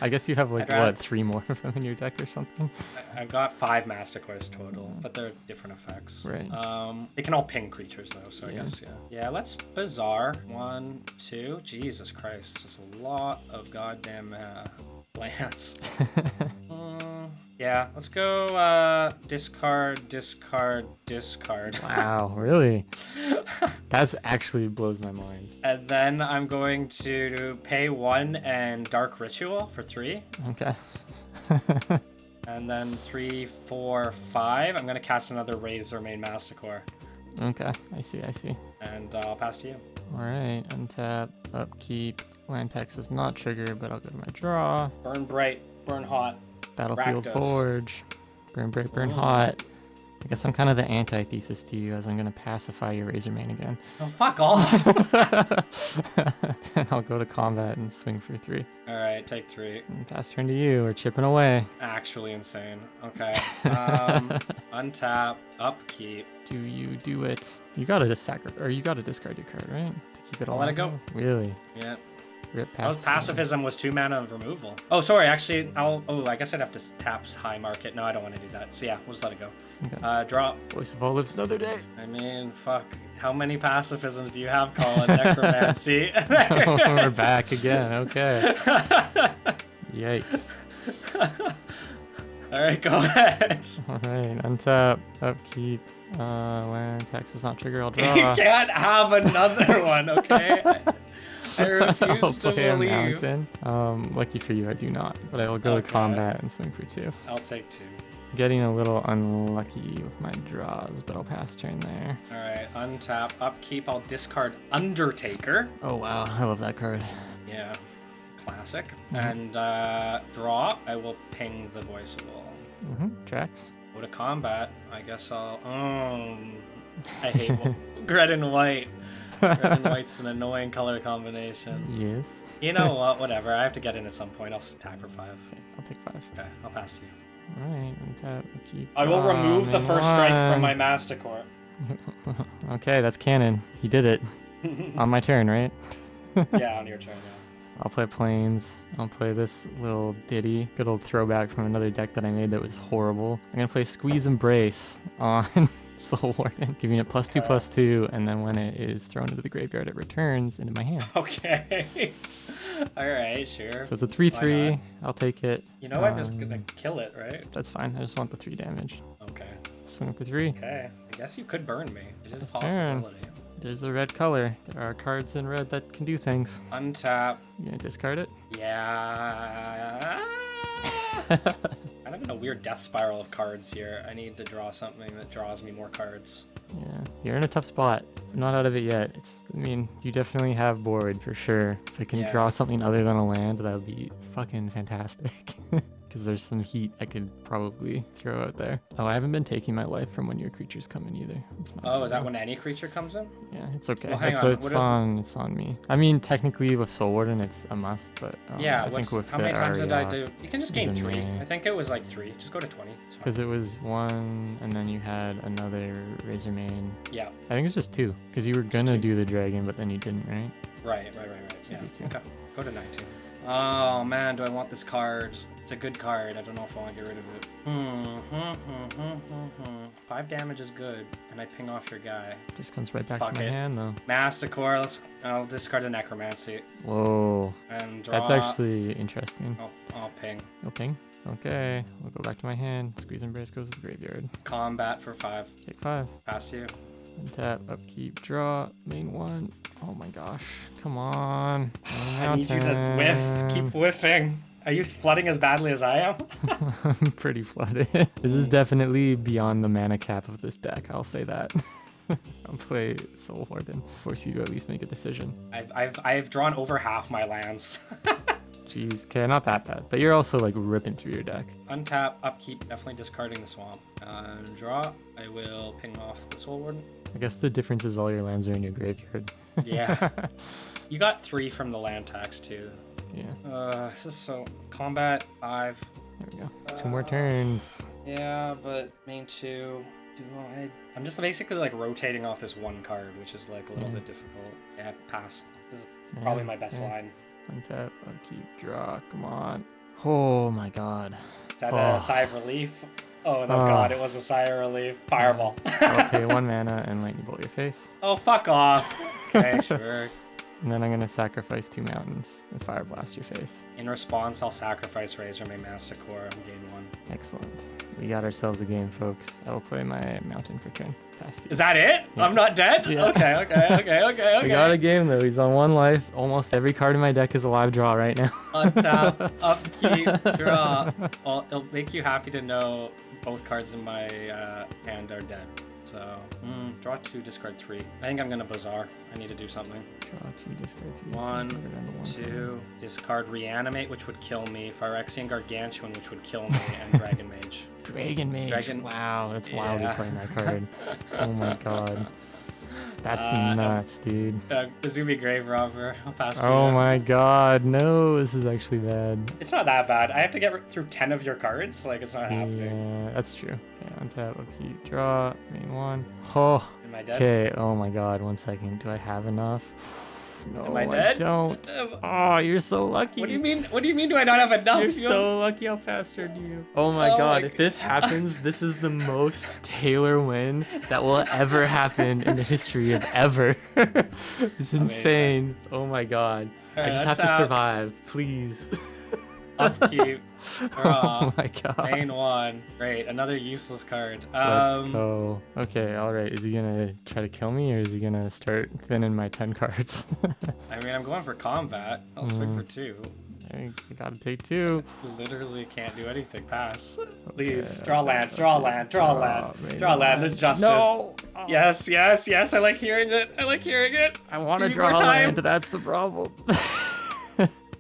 I guess you have like I'd rather- what, 3 more of them in your deck or something. I've got 5 Masticores total, but they're different effects. Right. They can all ping creatures though, so I Yeah. guess, yeah. Yeah, let's Bazaar. 1, 2. Jesus Christ, just a lot of goddamn lands. Yeah, let's go discard, discard, discard. Wow, really? That's actually blows my mind. And then I'm going to pay 1 and Dark Ritual for 3. Okay. And then 3, 4, 5. I'm going to cast another Razor Main Masticore. Okay, I see. And I'll pass to you. All right, untap, upkeep. Land tax does not trigger, but I'll go to my draw. Burn Bright, Burn Hot. Battlefield Rakdos. Forge. Burn bright, burn hot. I guess I'm kind of the antithesis to you, as I'm gonna pacify your Razorman again. Oh, fuck off. Then I'll go to combat and swing for 3. All right, take 3. And pass turn to you. We're chipping away. Actually insane. Okay. Untap, upkeep. Do you do it? You gotta just you gotta discard your card, right? To keep it I'll alive. let it go. Really? Yeah. Rip Oh, pacifism was 2 mana of removal. Oh, sorry. Actually, I guess I'd have to tap high market. No, I don't want to do that. So yeah, we'll just let it go. Okay. Draw. Voice of all lives another day. I mean, fuck. How many pacifisms do you have, Colin? Necromancy. We're back again. Okay. Yikes. All right, go ahead. All right. Untap. Upkeep. Land. Tax does not trigger. I'll draw. You can't have another one, okay? I I'll refuse to play a believe. mountain. Lucky for you, I do not. But I will go to Okay. combat and swing for 2. I'll take 2. Getting a little unlucky with my draws, but I'll pass turn there. All right, untap, upkeep. I'll discard Undertaker. Oh wow, I love that card. Yeah, classic. Mm-hmm. And draw. I will ping the Voiceable. Tracks. Go to combat. I guess I'll. I hate red and white. Red and white's an annoying color combination. Yes. You know what? Whatever. I have to get in at some point. I'll attack for 5. Okay, I'll take 5. Okay, I'll pass to you. Alright, untap, upkeep. I will remove the main first strike from my one. Masticore. Okay, that's canon. He did it. On my turn, right? Yeah, on your turn. Yeah. I'll play Plains. I'll play this little ditty. Good old throwback from another deck that I made that was horrible. I'm gonna play Squeeze Embrace on Soul Warden, giving it +2/+2, and then when it is thrown into the graveyard, it returns into my hand. Okay. All right, sure. So it's a Why 3/3. not? I'll take it. You know what? I'm just gonna kill it, right? That's fine. I just want the 3 damage. Okay. Swing for 3. Okay. I guess you could burn me. It is a This turn. possibility. It is a red color. There are cards in red that can do things. Untap. You gonna discard it? Yeah. Kind of in a weird death spiral of cards here. I need to draw something that draws me more cards. Yeah, you're in a tough spot. I'm not out of it yet. I mean, you definitely have board for sure. If I can Yeah. draw something other than a land, that would be fucking fantastic. Because there's some heat I could probably throw out there. Oh, I haven't been taking my life from when your creatures come in either. That's my Oh, is that bad. when any creature comes in? Yeah, it's okay. Well, hang it's on, it's what if- on it's on me. I mean, technically with Soul Warden, it's a must, but Yeah, I think with how many times did I Ariok, do? You can just is gain in 3. there. I think it was like 3. Just go to 20. It's fine. Because it was 1, and then you had another Razor Mane. Yeah. I think it's just 2, because you were gonna do the dragon, but then you didn't, right? Right. So Yeah. do 2. Okay. Go to 19. Oh man, do I want this card? It's a good card. I don't know if I want to get rid of it. 5 damage is good, and I ping off your guy. Just comes right back Fuck to my it. hand, though. Masticore. I'll discard a Necromancy Whoa. and draw. That's actually interesting. I'll ping. No ping. Okay, we'll go back to my hand. Squeeze Embrace goes to the graveyard. Combat for 5. Take 5. Pass to you. Untap, upkeep, draw, main 1. Oh my gosh. Come on. I need you to whiff. Keep whiffing. Are you flooding as badly as I am? I'm pretty flooded. This is definitely beyond the mana cap of this deck, I'll say that. I'll play Soul Warden. Force you to at least make a decision. I've drawn over half my lands. Jeez, okay, not that bad. But you're also like ripping through your deck. Untap, upkeep, definitely discarding the swamp. Draw, I will ping off the Soul Warden. I guess the difference is all your lands are in your graveyard. Yeah. You got 3 from the land tax too. Yeah, This is so... Combat, 5. there we go. 2 more turns. Yeah, but main 2... I'm just basically like rotating off this one card, which is like a little bit difficult. Yeah, pass. This is probably my best line. Untap, upkeep, draw, come on. Oh my god. Is that a sigh of relief? Oh, no, God, it was a sigh of relief. Fireball. I'll pay 1 mana and lightning bolt your face. Oh, fuck off. Okay, sure. And then I'm gonna sacrifice 2 mountains and fire blast your face. In response, I'll sacrifice Razor May Masticore and gain 1. Excellent. We got ourselves a game, folks. I will play my mountain for turn. Pass 2. Is that it? Yeah. I'm not dead? Yeah. Okay. We got a game though. He's on 1 life. Almost every card in my deck is a live draw right now. Untap, upkeep, draw. Well, it'll make you happy to know both cards in my hand are dead. So, draw 2, discard 3. I think I'm gonna Bazaar. I need to do something. Draw 2, discard 3. 1, 2, discard Reanimate, which would kill me. Phyrexian Gargantuan, which would kill me, and Dragon Mage. Dragon Mage. Wow, that's wild Yeah. you playing that card. Oh my god. That's nuts, dude. Azumi Grave Robber. I'll pass to Oh you. my god, no, this is actually bad. It's not that bad. I have to get through 10 of your cards. Like, it's not happening. Yeah, that's true. Okay, untap, upkeep, draw, main 1. Oh, Am I dead? okay, oh my god, 1 second. Do I have enough? No, Am I dead? don't. Oh, you're so lucky. What do you mean? What do you mean? Do I not have enough? You're so lucky how fast are you. Oh my god, if this happens, this is the most Taylor win that will ever happen in the history of ever. It's insane. Oh my god. I just have to survive, please. Upkeep. Oh my god. Main one. Great. Another useless card. Let's go. Okay, alright. Is he gonna try to kill me or is he gonna start thinning my 10 cards? I mean, I'm going for combat. I'll swing for 2. I gotta take 2. Literally can't do anything. Pass. Please. Draw land. Draw land. Draw land. Draw land. There's justice. No! Yes, yes, yes. I like hearing it. I like hearing it. I want to Give me more draw time. land. That's the problem.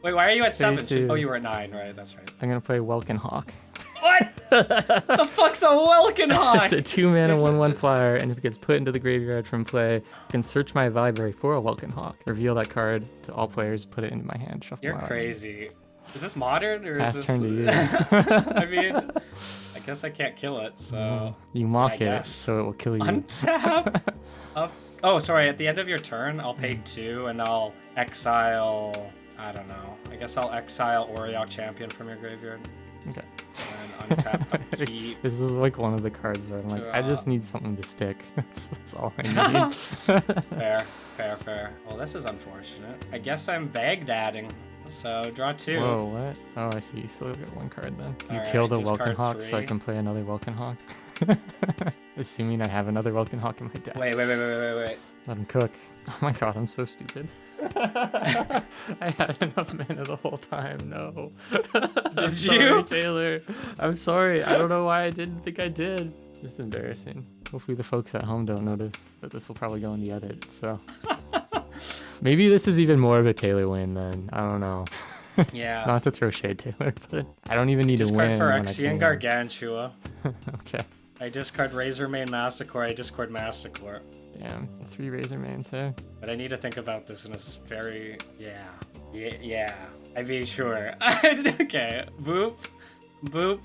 Wait, why are you at 7? 2. Oh, you were at 9, right? That's right. I'm gonna play Welkin Hawk. What? The fuck's a Welkin Hawk? It's a 2-mana 1/1 flyer, and if it gets put into the graveyard from play, I can search my library for a Welkin Hawk, reveal that card to all players, put it into my hand, shuffle. You're my crazy. Is this modern or Pass is this? turn to you. I mean, I guess I can't kill it, so. You mock I it, guess. so it will kill you. Untap. Up. Oh, sorry. At the end of your turn, I'll pay 2, and I'll exile. I don't know. I guess I'll exile Auriok Champion from your graveyard. Okay. And untap upkeep. This is like one of the cards where I'm like, I just need something to stick. That's all I need. Fair, fair, fair. Well, this is unfortunate. I guess I'm Baghdading. So draw 2. Whoa, what? Oh, I see. You still get 1 card then. Do you Alright, kill the discard Welkin Hawk so I 3. can play another Welkin Hawk? Assuming I have another Welkin Hawk in my deck. Wait. Let him cook. Oh my god, I'm so stupid. I had enough mana the whole time. No. I'm sorry, you? Taylor? I'm sorry. I don't know why I didn't think I did. It's embarrassing. Hopefully the folks at home don't notice, but this will probably go in the edit, so. Maybe this is even more of a Taylor win then. I don't know. Yeah. Not to throw shade, Taylor, but I don't even need to Discard win. when I Phyrexian can win. Gargantua. Okay. I discard Razormane Masticore. I discard Masticore. Damn. 3 Razormanes, eh? But I need to think about this in a very... Yeah. I mean, sure. Okay. Boop. Boop.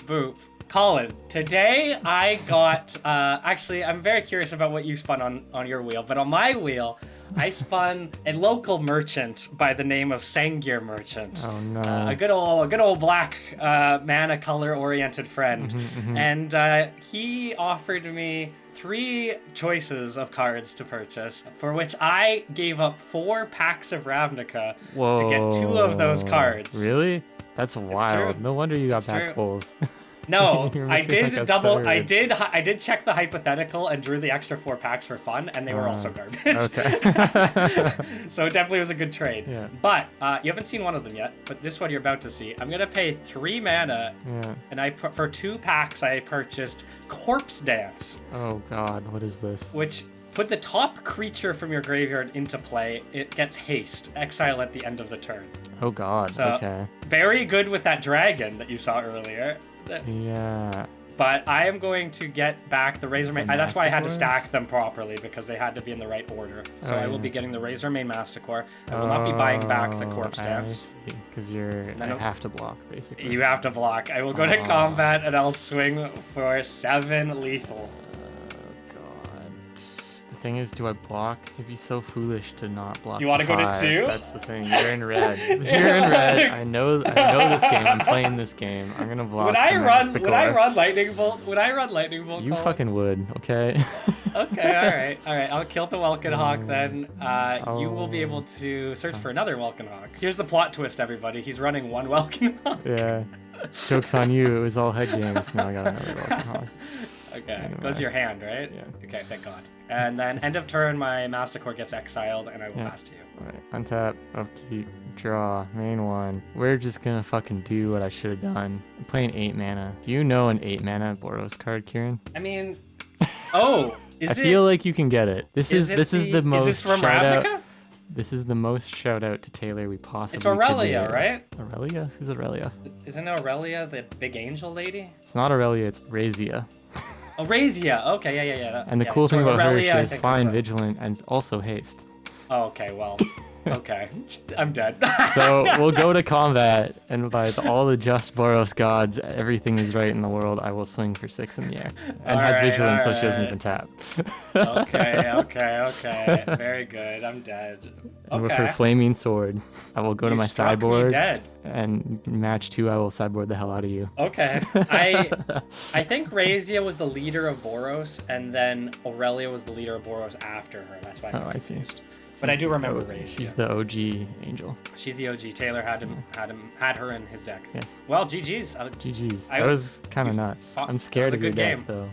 Boop. Colin, today I got... actually, I'm very curious about what you spun on your wheel. But on my wheel, I spun a local merchant by the name of Sangir Merchant. Oh no. A good old black mana color oriented friend. And he offered me 3 choices of cards to purchase, for which I gave up 4 packs of Ravnica to get 2 of those cards. Really? That's wild. true. No wonder you got It's back true. pulls. No, You're I missing did like a double. I third. did check the hypothetical and drew the extra 4 packs for fun, and they were also garbage. Okay. So it definitely was a good trade. Yeah. But you haven't seen one of them yet. But this one you're about to see. I'm gonna pay 3 mana, Yeah. and for 2 packs I purchased Corpse Dance, Oh god, what is this? which put the top creature from your graveyard into play. It gets haste, exile at the end of the turn. Oh god, So okay. very good with that dragon that you saw earlier. Yeah. But I am going to get back the Razormane. The That's why I had to Masticore? stack them properly, because they had to be in the right order. So Oh, I will yeah. be getting the Razormane Masticore. I will not be buying back the Corpse Dance. Because I No. have to block, basically. You have to block. I will go to Oh. combat and I'll swing for 7 lethal. God. The thing is, do I block? It'd be so foolish to not block. Do you wanna the go to 5. 2? That's the thing. You're in red. You're in red. I know this game. I'm playing this game. I'm gonna block. Would I the run Masticore. Lightning Bolt? Would I run Lightning Bolt? You Colin? fucking would, okay? Okay, all right. I'll kill the Welkin Hawk then. You will be able to search for another Welkin Hawk. Here's the plot twist, everybody. He's running 1 Welkin Hawk. Yeah. Joke's on you. It was all head games. Now I got another Welkin Hawk. Okay, Anyway. goes to your hand, right? Yeah. Okay, thank God. And then end of turn, my Masticore gets exiled, and I will Yeah. pass to you. Alright, untap, upkeep, draw, main 1. We're just gonna fucking do what I should have done. I'm playing 8 mana. Do you know an 8 mana Boros card, Kieran? I mean, oh, I feel like you can get it. This is the most Is this from shout out. Ravnica? This is the most shout out to Taylor we possibly It's could Aurelia, do. right? Aurelia? Who's Aurelia? Isn't Aurelia the big angel lady? It's not Aurelia, it's Razia. Oh, Razia. Okay, yeah. And the yeah. cool So thing about her, Aurelia, she I has think, is flying the- vigilant and also haste. Oh, okay, well, Okay, I'm dead. So we'll go to combat, and by all the just Boros gods, everything is right in the world. I will swing for 6 in the air, and has vigilance, so she doesn't even tap. Okay. Very good. I'm dead. And with her flaming sword, I will go to my struck me sideboard. dead. And match 2, I will sideboard the hell out of you. Okay. I think Razia was the leader of Boros, and then Aurelia was the leader of Boros after her. That's why I'm confused. But I do remember Razia. She's the OG angel. She's the OG. Taylor had her in his deck. Yes. Well, GG's. GG's. That was kind of nuts. I'm scared of your deck, though.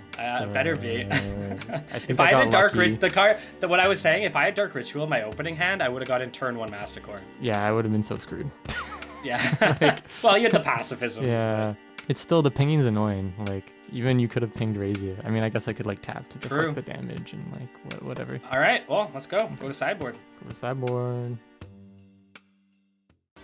Better be. I think if I had a Dark Ritual, what I was saying, if I had Dark Ritual in my opening hand, I would have gotten turn 1 Masticore. Yeah, I would have been so screwed. Yeah. Well, you had the pacifism. Yeah. It's still, the pinging's annoying. Like, even you could have pinged Razia. I mean, I guess I could, like, tap to deflect the damage and, like, whatever. All right, well, let's go. Go to sideboard. Go to sideboard.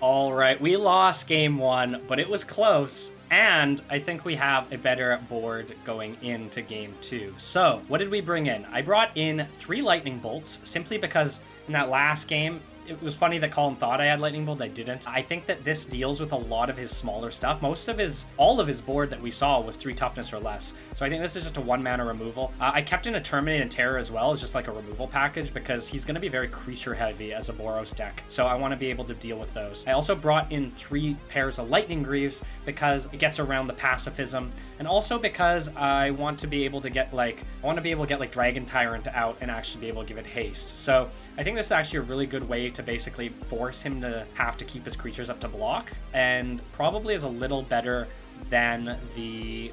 All right, we lost game 1, but it was close. And I think we have a better board going into game 2. So, what did we bring in? I brought in 3 lightning bolts, simply because in that last game, it was funny that Colin thought I had lightning bolt. I didn't. I think that this deals with a lot of his smaller stuff. All of his board that we saw was 3 toughness or less. So I think this is just a 1 mana removal. I kept in a Terminate and Terror as well as just like a removal package because he's going to be very creature heavy as a Boros deck. So I want to be able to deal with those. I also brought in 3 pairs of Lightning Greaves because it gets around the pacifism, and also because I want to be able to get like Dragon Tyrant out and actually be able to give it haste. So I think this is actually a really good way to basically force him to have to keep his creatures up to block, and probably is a little better than the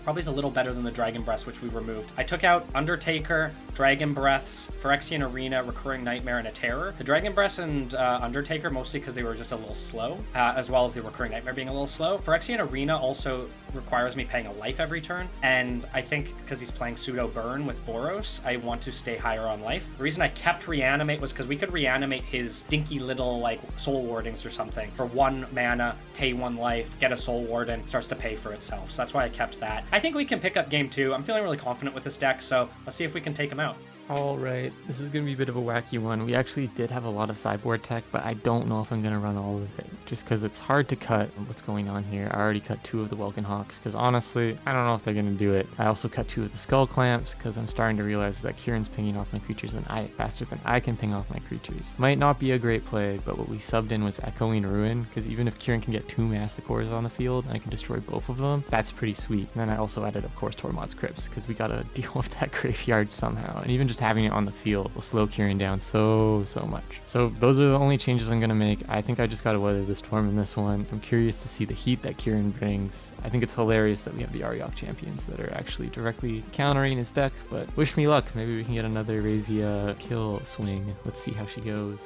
Dragon Breaths, which we removed. I took out Undertaker, Dragon Breaths, Phyrexian Arena, Recurring Nightmare, and a Terror. The Dragon Breaths and Undertaker mostly because they were just a little slow, as well as the Recurring Nightmare being a little slow. Phyrexian Arena also requires me paying a life every turn, and I think because he's playing Pseudo Burn with Boros, I want to stay higher on life. The reason I kept Reanimate was because we could reanimate his dinky little like Soul Wardings or something for 1 mana, pay 1 life, get a Soul Warden, starts to pay for itself. So that's why I kept that. I think we can pick up game 2. I'm feeling really confident with this deck, so let's see if we can take him out. All right, this is going to be a bit of a wacky one. We actually did have a lot of sideboard tech, but I don't know if I'm going to run all of it, just because it's hard to cut what's going on here. I already cut 2 of the Welkin Hawks, because honestly, I don't know if they're going to do it. I also cut 2 of the Skull Clamps, because I'm starting to realize that Kieran's pinging off my creatures faster than I can ping off my creatures. Might not be a great play, but what we subbed in was Echoing Ruin, because even if Kieran can get 2 Masticores on the field, and I can destroy both of them, that's pretty sweet. And then I also added, of course, Tormod's Crypts, because we got to deal with that graveyard somehow, and even just having it on the field will slow Kieran down so much. So those are the only changes I'm going to make. I think I just got to weather the storm in this one. I'm curious to see the heat that Kieran brings. I think it's hilarious that we have the Ariok champions that are actually directly countering his deck, but wish me luck. Maybe we can get another Razia kill swing. Let's see how she goes.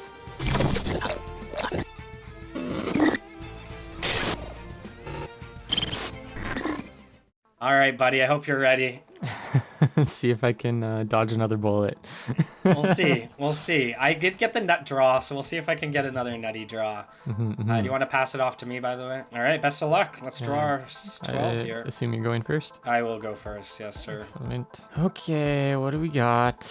All right, buddy, I hope you're ready. Let's see if I can dodge another bullet. We'll see. I did get the nut draw, so we'll see if I can get another nutty draw. Do you want to pass it off to me, by the way? All right, best of luck. Let's draw our 12 here. Assume you're going first? I will go first, yes, sir. Excellent. Okay, what do we got?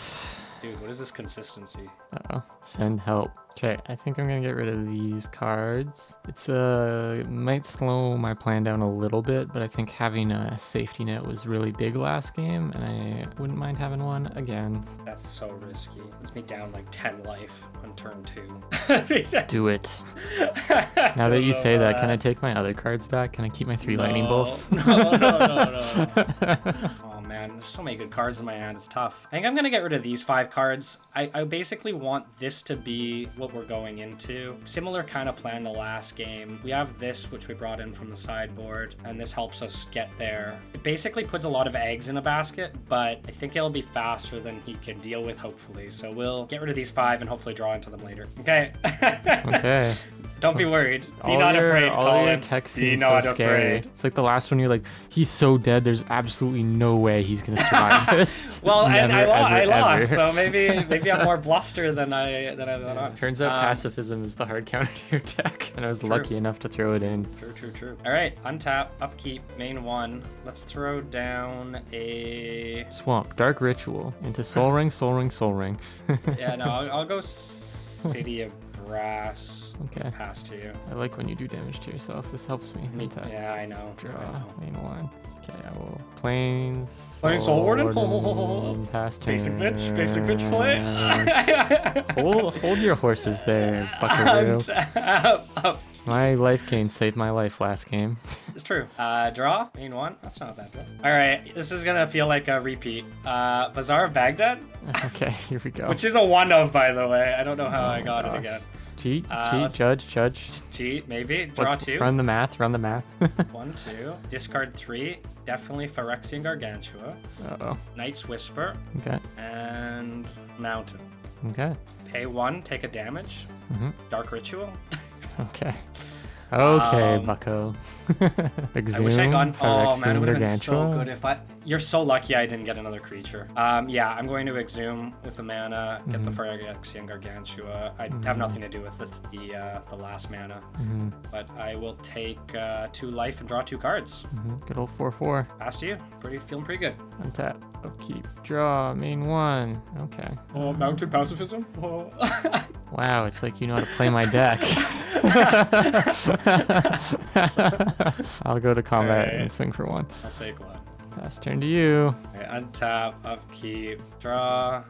Dude, what is this consistency? Uh-oh. Send help. Okay, I think I'm gonna get rid of these cards. It might slow my plan down a little bit, but I think having a safety net was really big last game, and I wouldn't mind having one again. That's so risky. It's me down like 10 life on turn 2. Do it. Now that you say that, can I take my other cards back? Can I keep my 3 lightning bolts? No. Oh man, there's so many good cards in my hand. It's tough. I think I'm gonna get rid of these 5 cards. I basically want this to be what we're going into. Similar kind of plan to last game. We have this, which we brought in from the sideboard, and this helps us get there. It basically puts a lot of eggs in a basket, but I think it'll be faster than he can deal with, hopefully. So we'll get rid of these 5 and hopefully draw into them later. Okay. Okay. Don't be worried. Be not afraid, Colin. All your text seems so scary. It's like the last one, you're like, he's so dead, there's absolutely no way he's going to survive this. Well, Never, I lost, ever. so maybe I'm more bluster than I thought. Turns out pacifism is the hard counter to your deck, and I was lucky enough to throw it in. True. All right, untap, upkeep, main 1. Let's throw down a... Swamp, Dark Ritual, into Soul Ring. Yeah, no, I'll go City of grass. Okay. Pass to you. I like when you do damage to yourself. This helps me. Untap. Yeah, I know. Draw. I know. Main one. Okay, I will Plains. Playing Soul Warden? Pass turn. Basic bitch play. hold your horses there, Buckaroo. Untap. My life gain saved my life last game. It's true. Draw. Main one. That's not a bad draw. All right. This is going to feel like a repeat. Bazaar of Baghdad. Okay, here we go. Which is a one of, by the way. I don't know how I got it again. Cheat, let's- judge. Cheat, maybe. Draw two. Run the math. 1, 2. Discard 3. Definitely Phyrexian Gargantua. Uh-oh. Knight's Whisper. Okay. And Mountain. Okay. Pay 1, take a damage. Mm-hmm. Dark Ritual. Okay. Okay, Bucko. Exhume, I wish I got. Oh man, it Phyrexian would have been so Gargantua. good if I. You're so lucky I didn't get another creature. Yeah, I'm going to Exhume with the mana, get the Phyrexian Gargantua. I have nothing to do with the last mana, but I will take 2 life and draw 2 cards. Good old 4/4. Pass to you. Feeling pretty good. Untap. Upkeep. Draw. Main one. Okay. Oh, Mountain Pacifism. Oh. Wow, it's like you know how to play my deck. I'll go to combat Alright. and swing for 1. I'll take 1. Pass turn to you. Alright, untap, upkeep, draw,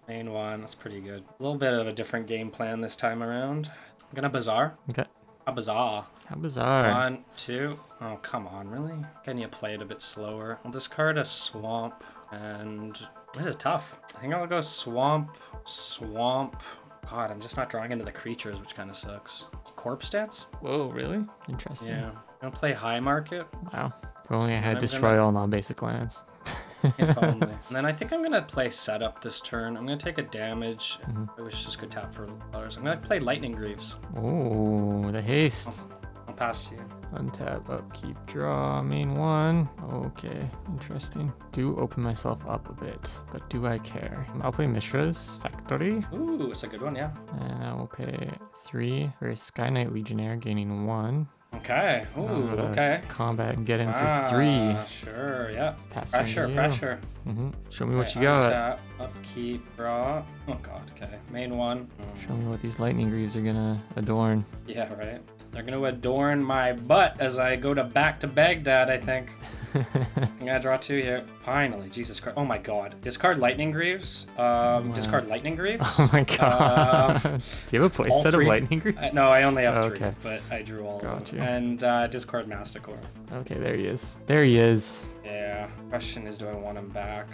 main 1. That's pretty good. A little bit of a different game plan this time around. I'm gonna Bazaar. Okay. A Bazaar. How bizarre. 1, 2. Oh, come on, really? I need to play it a bit slower. I'll discard a swamp, and this is tough. I think I'll go swamp. God, I'm just not drawing into the creatures, which kind of sucks. Corpse Dance? Whoa, really? Interesting. Yeah. I'm gonna play High Market. Wow. If only I had I'm destroy gonna- all non-basic lands. If only. And then I think I'm gonna play Setup this turn. I'm gonna take a damage. I wish this could tap for colors. I'm gonna play Lightning Greaves. Oh, the haste. I'll pass to you. Untap, upkeep, draw, main 1. Okay, interesting. Do open myself up a bit, but do I care? I'll play Mishra's Factory, Ooh, it's a good one, yeah. and I will pay 3 for a Sky Knight Legionnaire, gaining 1. Okay. Ooh, I'll go to okay. Combat and get in for 3. Sure, yeah. Pass turn to you. Pressure. Show me what Okay, you got. untap, upkeep, draw. Oh god, okay. Main 1. Show me what these Lightning Greaves are gonna adorn. Yeah, right. They're gonna adorn my butt as I go back to Baghdad, I think. I'm gonna draw 2 here. Finally, Jesus Christ. Oh my god. Discard Lightning Greaves. Discard Lightning Greaves. Oh my god. Do you have a all playset of 3. Lightning Greaves? No, I only have 3, Okay. but I drew all of Got them. you. And discard Masticore. Okay, there he is. There he is. Yeah. Question is, do I want him back?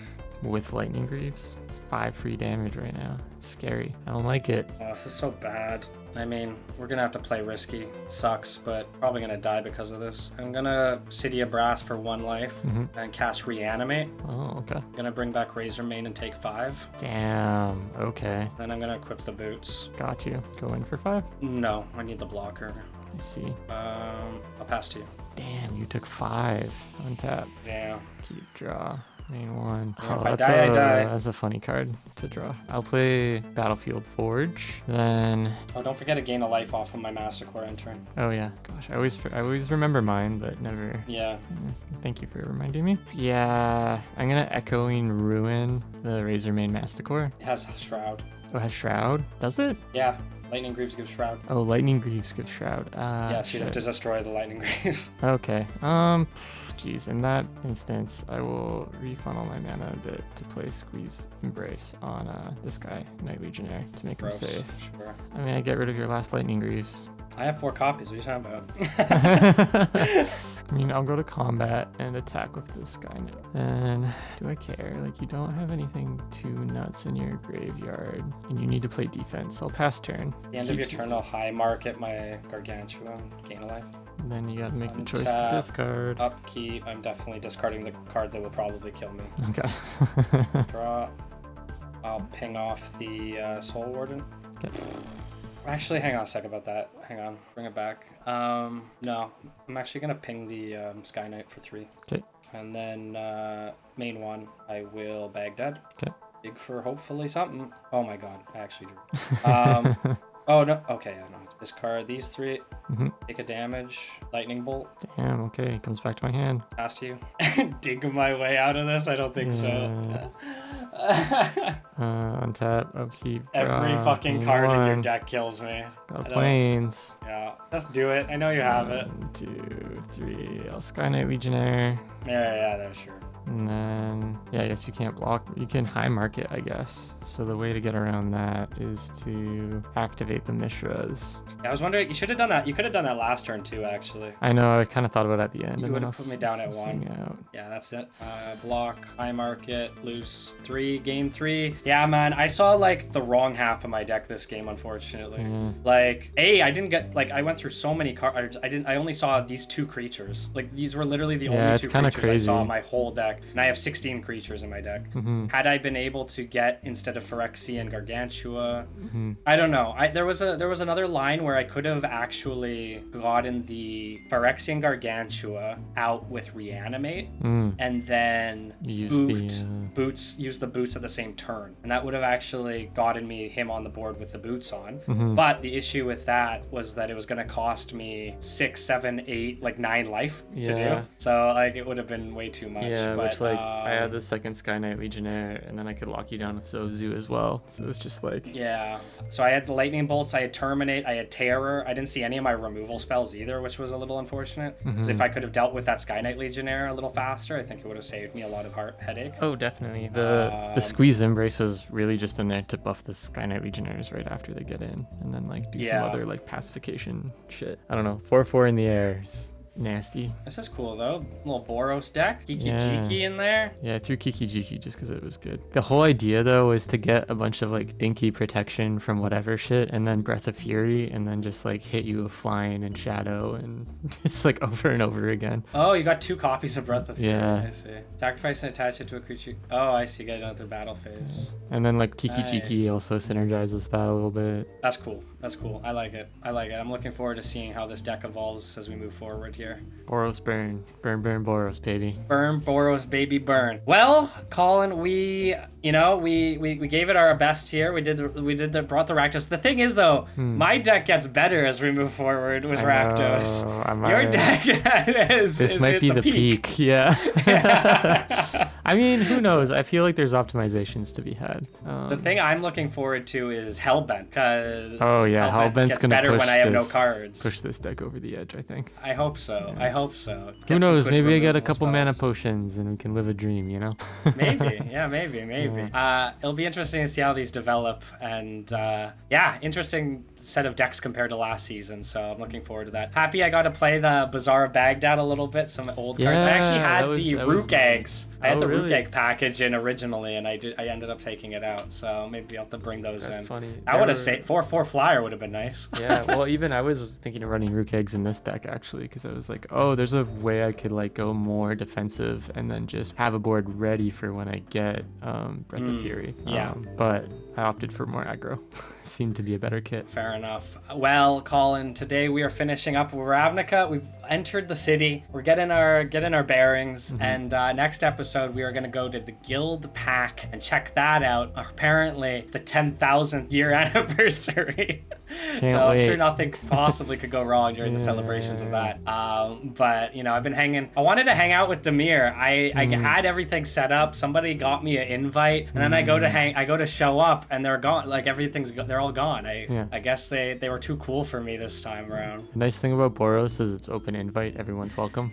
With Lightning Greaves. It's 5 free damage right now. It's scary. I don't like it. Oh, this is so bad. I mean, we're gonna have to play risky. It sucks, but probably gonna die because of this. I'm gonna City of Brass for 1 life and cast Reanimate. Oh, okay. I'm gonna bring back Razormane and take 5. Damn. Okay. Then I'm gonna equip the boots. Got you. Go in for 5. No, I need the blocker. I see. I'll pass to you. Damn, you took 5. Untap. Yeah. Keep draw. Main 1. Yeah, if I die, I die. That's a funny card to draw. I'll play Battlefield Forge. Then, Oh, don't forget to gain a life off of my Masticore in turn. oh yeah, gosh, I always remember mine, but never. Yeah. Thank you for reminding me. Yeah, I'm gonna Echoing Ruin the Razormane Masticore. It has Shroud. Oh, it has Shroud? Does it? Yeah. Lightning Greaves gives Shroud. Oh, Lightning Greaves give Shroud. Yeah, so you have shit. to destroy the Lightning Greaves. Okay. Geez, in that instance, I will refunnel my mana a bit to play Squeeze Embrace on this guy, Knight Legionnaire, to make him Gross. safe. Sure. I mean, I get rid of your last Lightning Greaves. I have 4 copies. What are you talking about? I mean, I'll go to combat and attack with the Skynet. And do I care? Like, you don't have anything too nuts in your graveyard, and you need to play defense. I'll pass turn. At the end of your turn, I'll high market my Gargantua, gain a life. And then you gotta make the choice to Untap. discard. Upkeep, I'm definitely discarding the card that will probably kill me. Okay. Draw. I'll ping off the Soul Warden. Okay. Actually, hang on a sec about that. Hang on, bring it back. No, I'm actually gonna ping the Sky Knight for 3. Okay. And then main 1, I will Baghdad. Okay. Dig for hopefully something. Oh my god, I actually drew. Oh, no. Okay, I know. Discard these 3. Mm-hmm. Take a damage. Lightning bolt. Damn, okay, it comes back to my hand. Pass to you. Dig my way out of this? I don't think so. Untap, upkeep. Every draw, fucking card in your one. deck kills me. Got planes. Yeah, just do it. I know you have it. 1, 2, 3. I'll Sky Knight Legionnaire. Yeah, sure. And then, yeah, I guess you can't block. You can high market, I guess. So the way to get around that is to activate the Mishras. Yeah, I was wondering, you should have done that. You could have done that last turn too, actually. I know, I kind of thought about it at the end. You would have put me down at 1. Out. Yeah, that's it. Block, high market, lose 3, gain 3. Yeah, man, I saw like the wrong half of my deck this game, unfortunately. Yeah. Like, I didn't get, like, I went through so many cards. I only saw these 2 creatures. Like, these were literally the only 2 creatures crazy. I saw in my whole deck. And I have 16 creatures in my deck. Had I been able to get, instead of Phyrexian, Gargantua, I don't know. There was another line where I could have actually gotten the Phyrexian Gargantua out with Reanimate, and then use the boots at the same turn, and that would have actually gotten him on the board with the boots on. But the issue with that was that it was going to cost me 6, 7, 8, like 9 life to do. So like it would have been way too much. Yeah, but, which like I had the second Sky Knight Legionnaire, and then I could lock you down with S02 as well. So it was just like So I had the lightning bolts, I had terminate, I had terror. I didn't see any of my removal spells either, which was a little unfortunate. Because if I could have dealt with that Sky Knight Legionnaire a little faster, I think it would have saved me a lot of headache. Oh, definitely. The Squeeze Embrace was really just in there to buff the Sky Knight Legionnaires right after they get in, and then like do some other like pacification shit. I don't know. 4/4 in the air is nasty. This is cool though. Little Boros deck. Kiki in there. Yeah, I threw Kiki Jiki just because it was good. The whole idea though is to get a bunch of like dinky protection from whatever shit, and then Breath of Fury, and then just like hit you with Flying and Shadow, and just like over and over again. Oh, you got 2 copies of Breath of Fury. Yeah. I see. Sacrifice and attach it to a creature. Oh, I see. Get another battle phase. And then like Kiki Jiki also synergizes with that a little bit. That's cool. I like it. I'm looking forward to seeing how this deck evolves as we move forward here. Boros burn. Burn Boros, baby. Burn Boros, baby, burn. Well, Colin, we gave it our best here. We brought the Rakdos. The thing is though, my deck gets better as we move forward with Rakdos. Your deck this might be the peak. Yeah. I mean, who knows? I feel like there's optimizations to be had. The thing I'm looking forward to is Hellbent, because Hellbent's gonna better push when I have no cards. Push this deck over the edge, I think. I hope so. Yeah. I hope so. Who knows? Maybe I get a couple mana potions and we can live a dream, you know? Maybe. It'll be interesting to see how these develop, and interesting set of decks compared to last season. So I'm looking forward to that. Happy I got to play the Bazaar of Baghdad a little bit. Some old cards. I actually had the Rook eggs. I had the Rook egg package in originally, and I ended up taking it out. So maybe I'll have to bring those in. That's funny. I would have saved 4/4 flyer would have been nice. Yeah. Well, even I was thinking of running Rook eggs in this deck actually, because I was like, oh, there's a way I could like go more defensive and then just have a board ready for when I get Breath of Fury. But I opted for more aggro. Seemed to be a better kit. Fair enough. Well, Colin, today we are finishing up with Ravnica. We've entered the city. We're getting our bearings, and next episode we are going to go to the Guild Pack and check that out. Apparently, it's the 10,000th year anniversary. So I'm sure nothing possibly could go wrong during the celebrations of that. But I've been hanging. I wanted to hang out with Demir. I had everything set up. Somebody got me an invite, and then I go to show up, and they're gone. Like they're all gone. I guess they were too cool for me this time around. The nice thing about Boros is it's open invite. Everyone's welcome.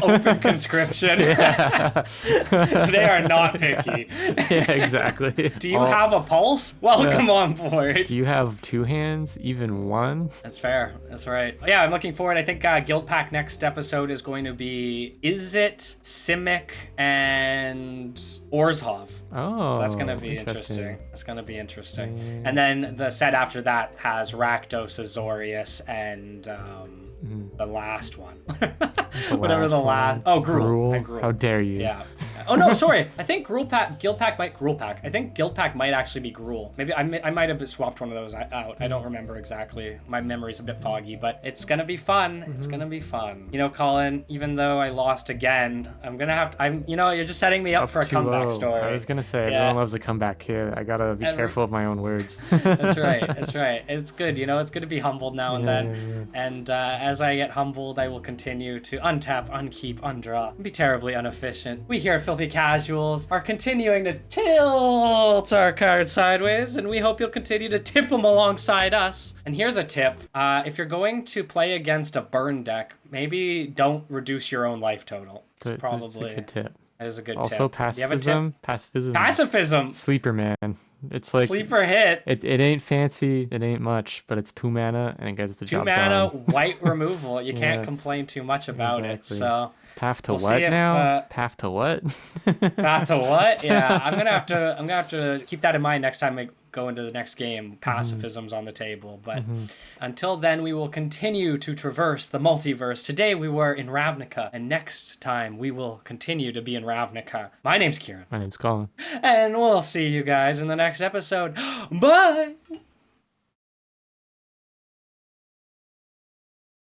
Open conscription. They are not picky. Yeah, exactly. Do you have a pulse? Welcome on board. Do you have 2 hands? Even 1? That's fair. That's right. Yeah, I'm looking forward. I think Guild Pack next episode is going to be Izzet, Simic, and Orzhov. Oh, so that's going to be interesting. That's going to be interesting. And then the set after that has Rakdos, Azorius, and the last one. Whatever the last. Oh, Gruul. How dare you? Yeah. Oh no, sorry. I think Gruul Pack I think Guild Pack might actually be Gruul. Maybe I might have swapped one of those out. I don't remember exactly. My memory's a bit foggy, but it's gonna be fun. It's gonna be fun. You know, Colin, even though I lost again, you're just setting me up for a comeback story. I was gonna say, everyone loves a comeback kid. I gotta be careful of my own words. That's right. That's right. It's good. You know, it's good to be humbled now and then. Yeah. And as I get humbled, I will continue to untap, unkeep, undraw, and be terribly inefficient. We here at Filthy Casuals are continuing to tilt our cards sideways, and we hope you'll continue to tip them alongside us. And here's a tip. If you're going to play against a burn deck, maybe don't reduce your own life total. It's probably that's a good tip. That is a good tip. Also, pacifism. Pacifism. Sleeper, man. It's like sleeper hit. It ain't fancy, it ain't much, but it's 2 mana and it gets the job done. 2 mana white removal. You can't complain too much about it. So path to what now? Path to what? Path to what? Yeah, I'm gonna have to keep that in mind next time I go into the next game. Pacifism's on the table, but until then, we will continue to traverse the multiverse. Today we were in Ravnica, and next time we will continue to be in Ravnica. My name's Kurin. My name's Colin. And we'll see you guys in the next episode. Bye!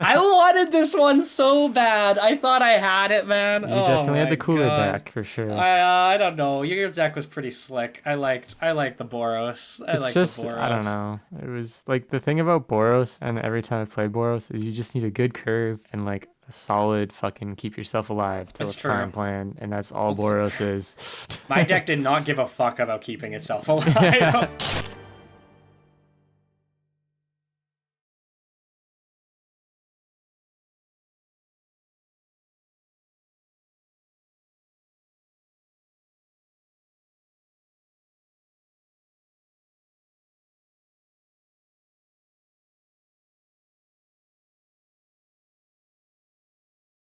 I wanted this one so bad. I thought I had it, man. You definitely had the cooler deck for sure. I don't know. Your deck was pretty slick. I liked the Boros. I don't know. It was like the thing about Boros, and every time I play Boros, is you just need a good curve and like a solid fucking keep yourself alive till it's time plan, and that's all Boros is. My deck did not give a fuck about keeping itself alive.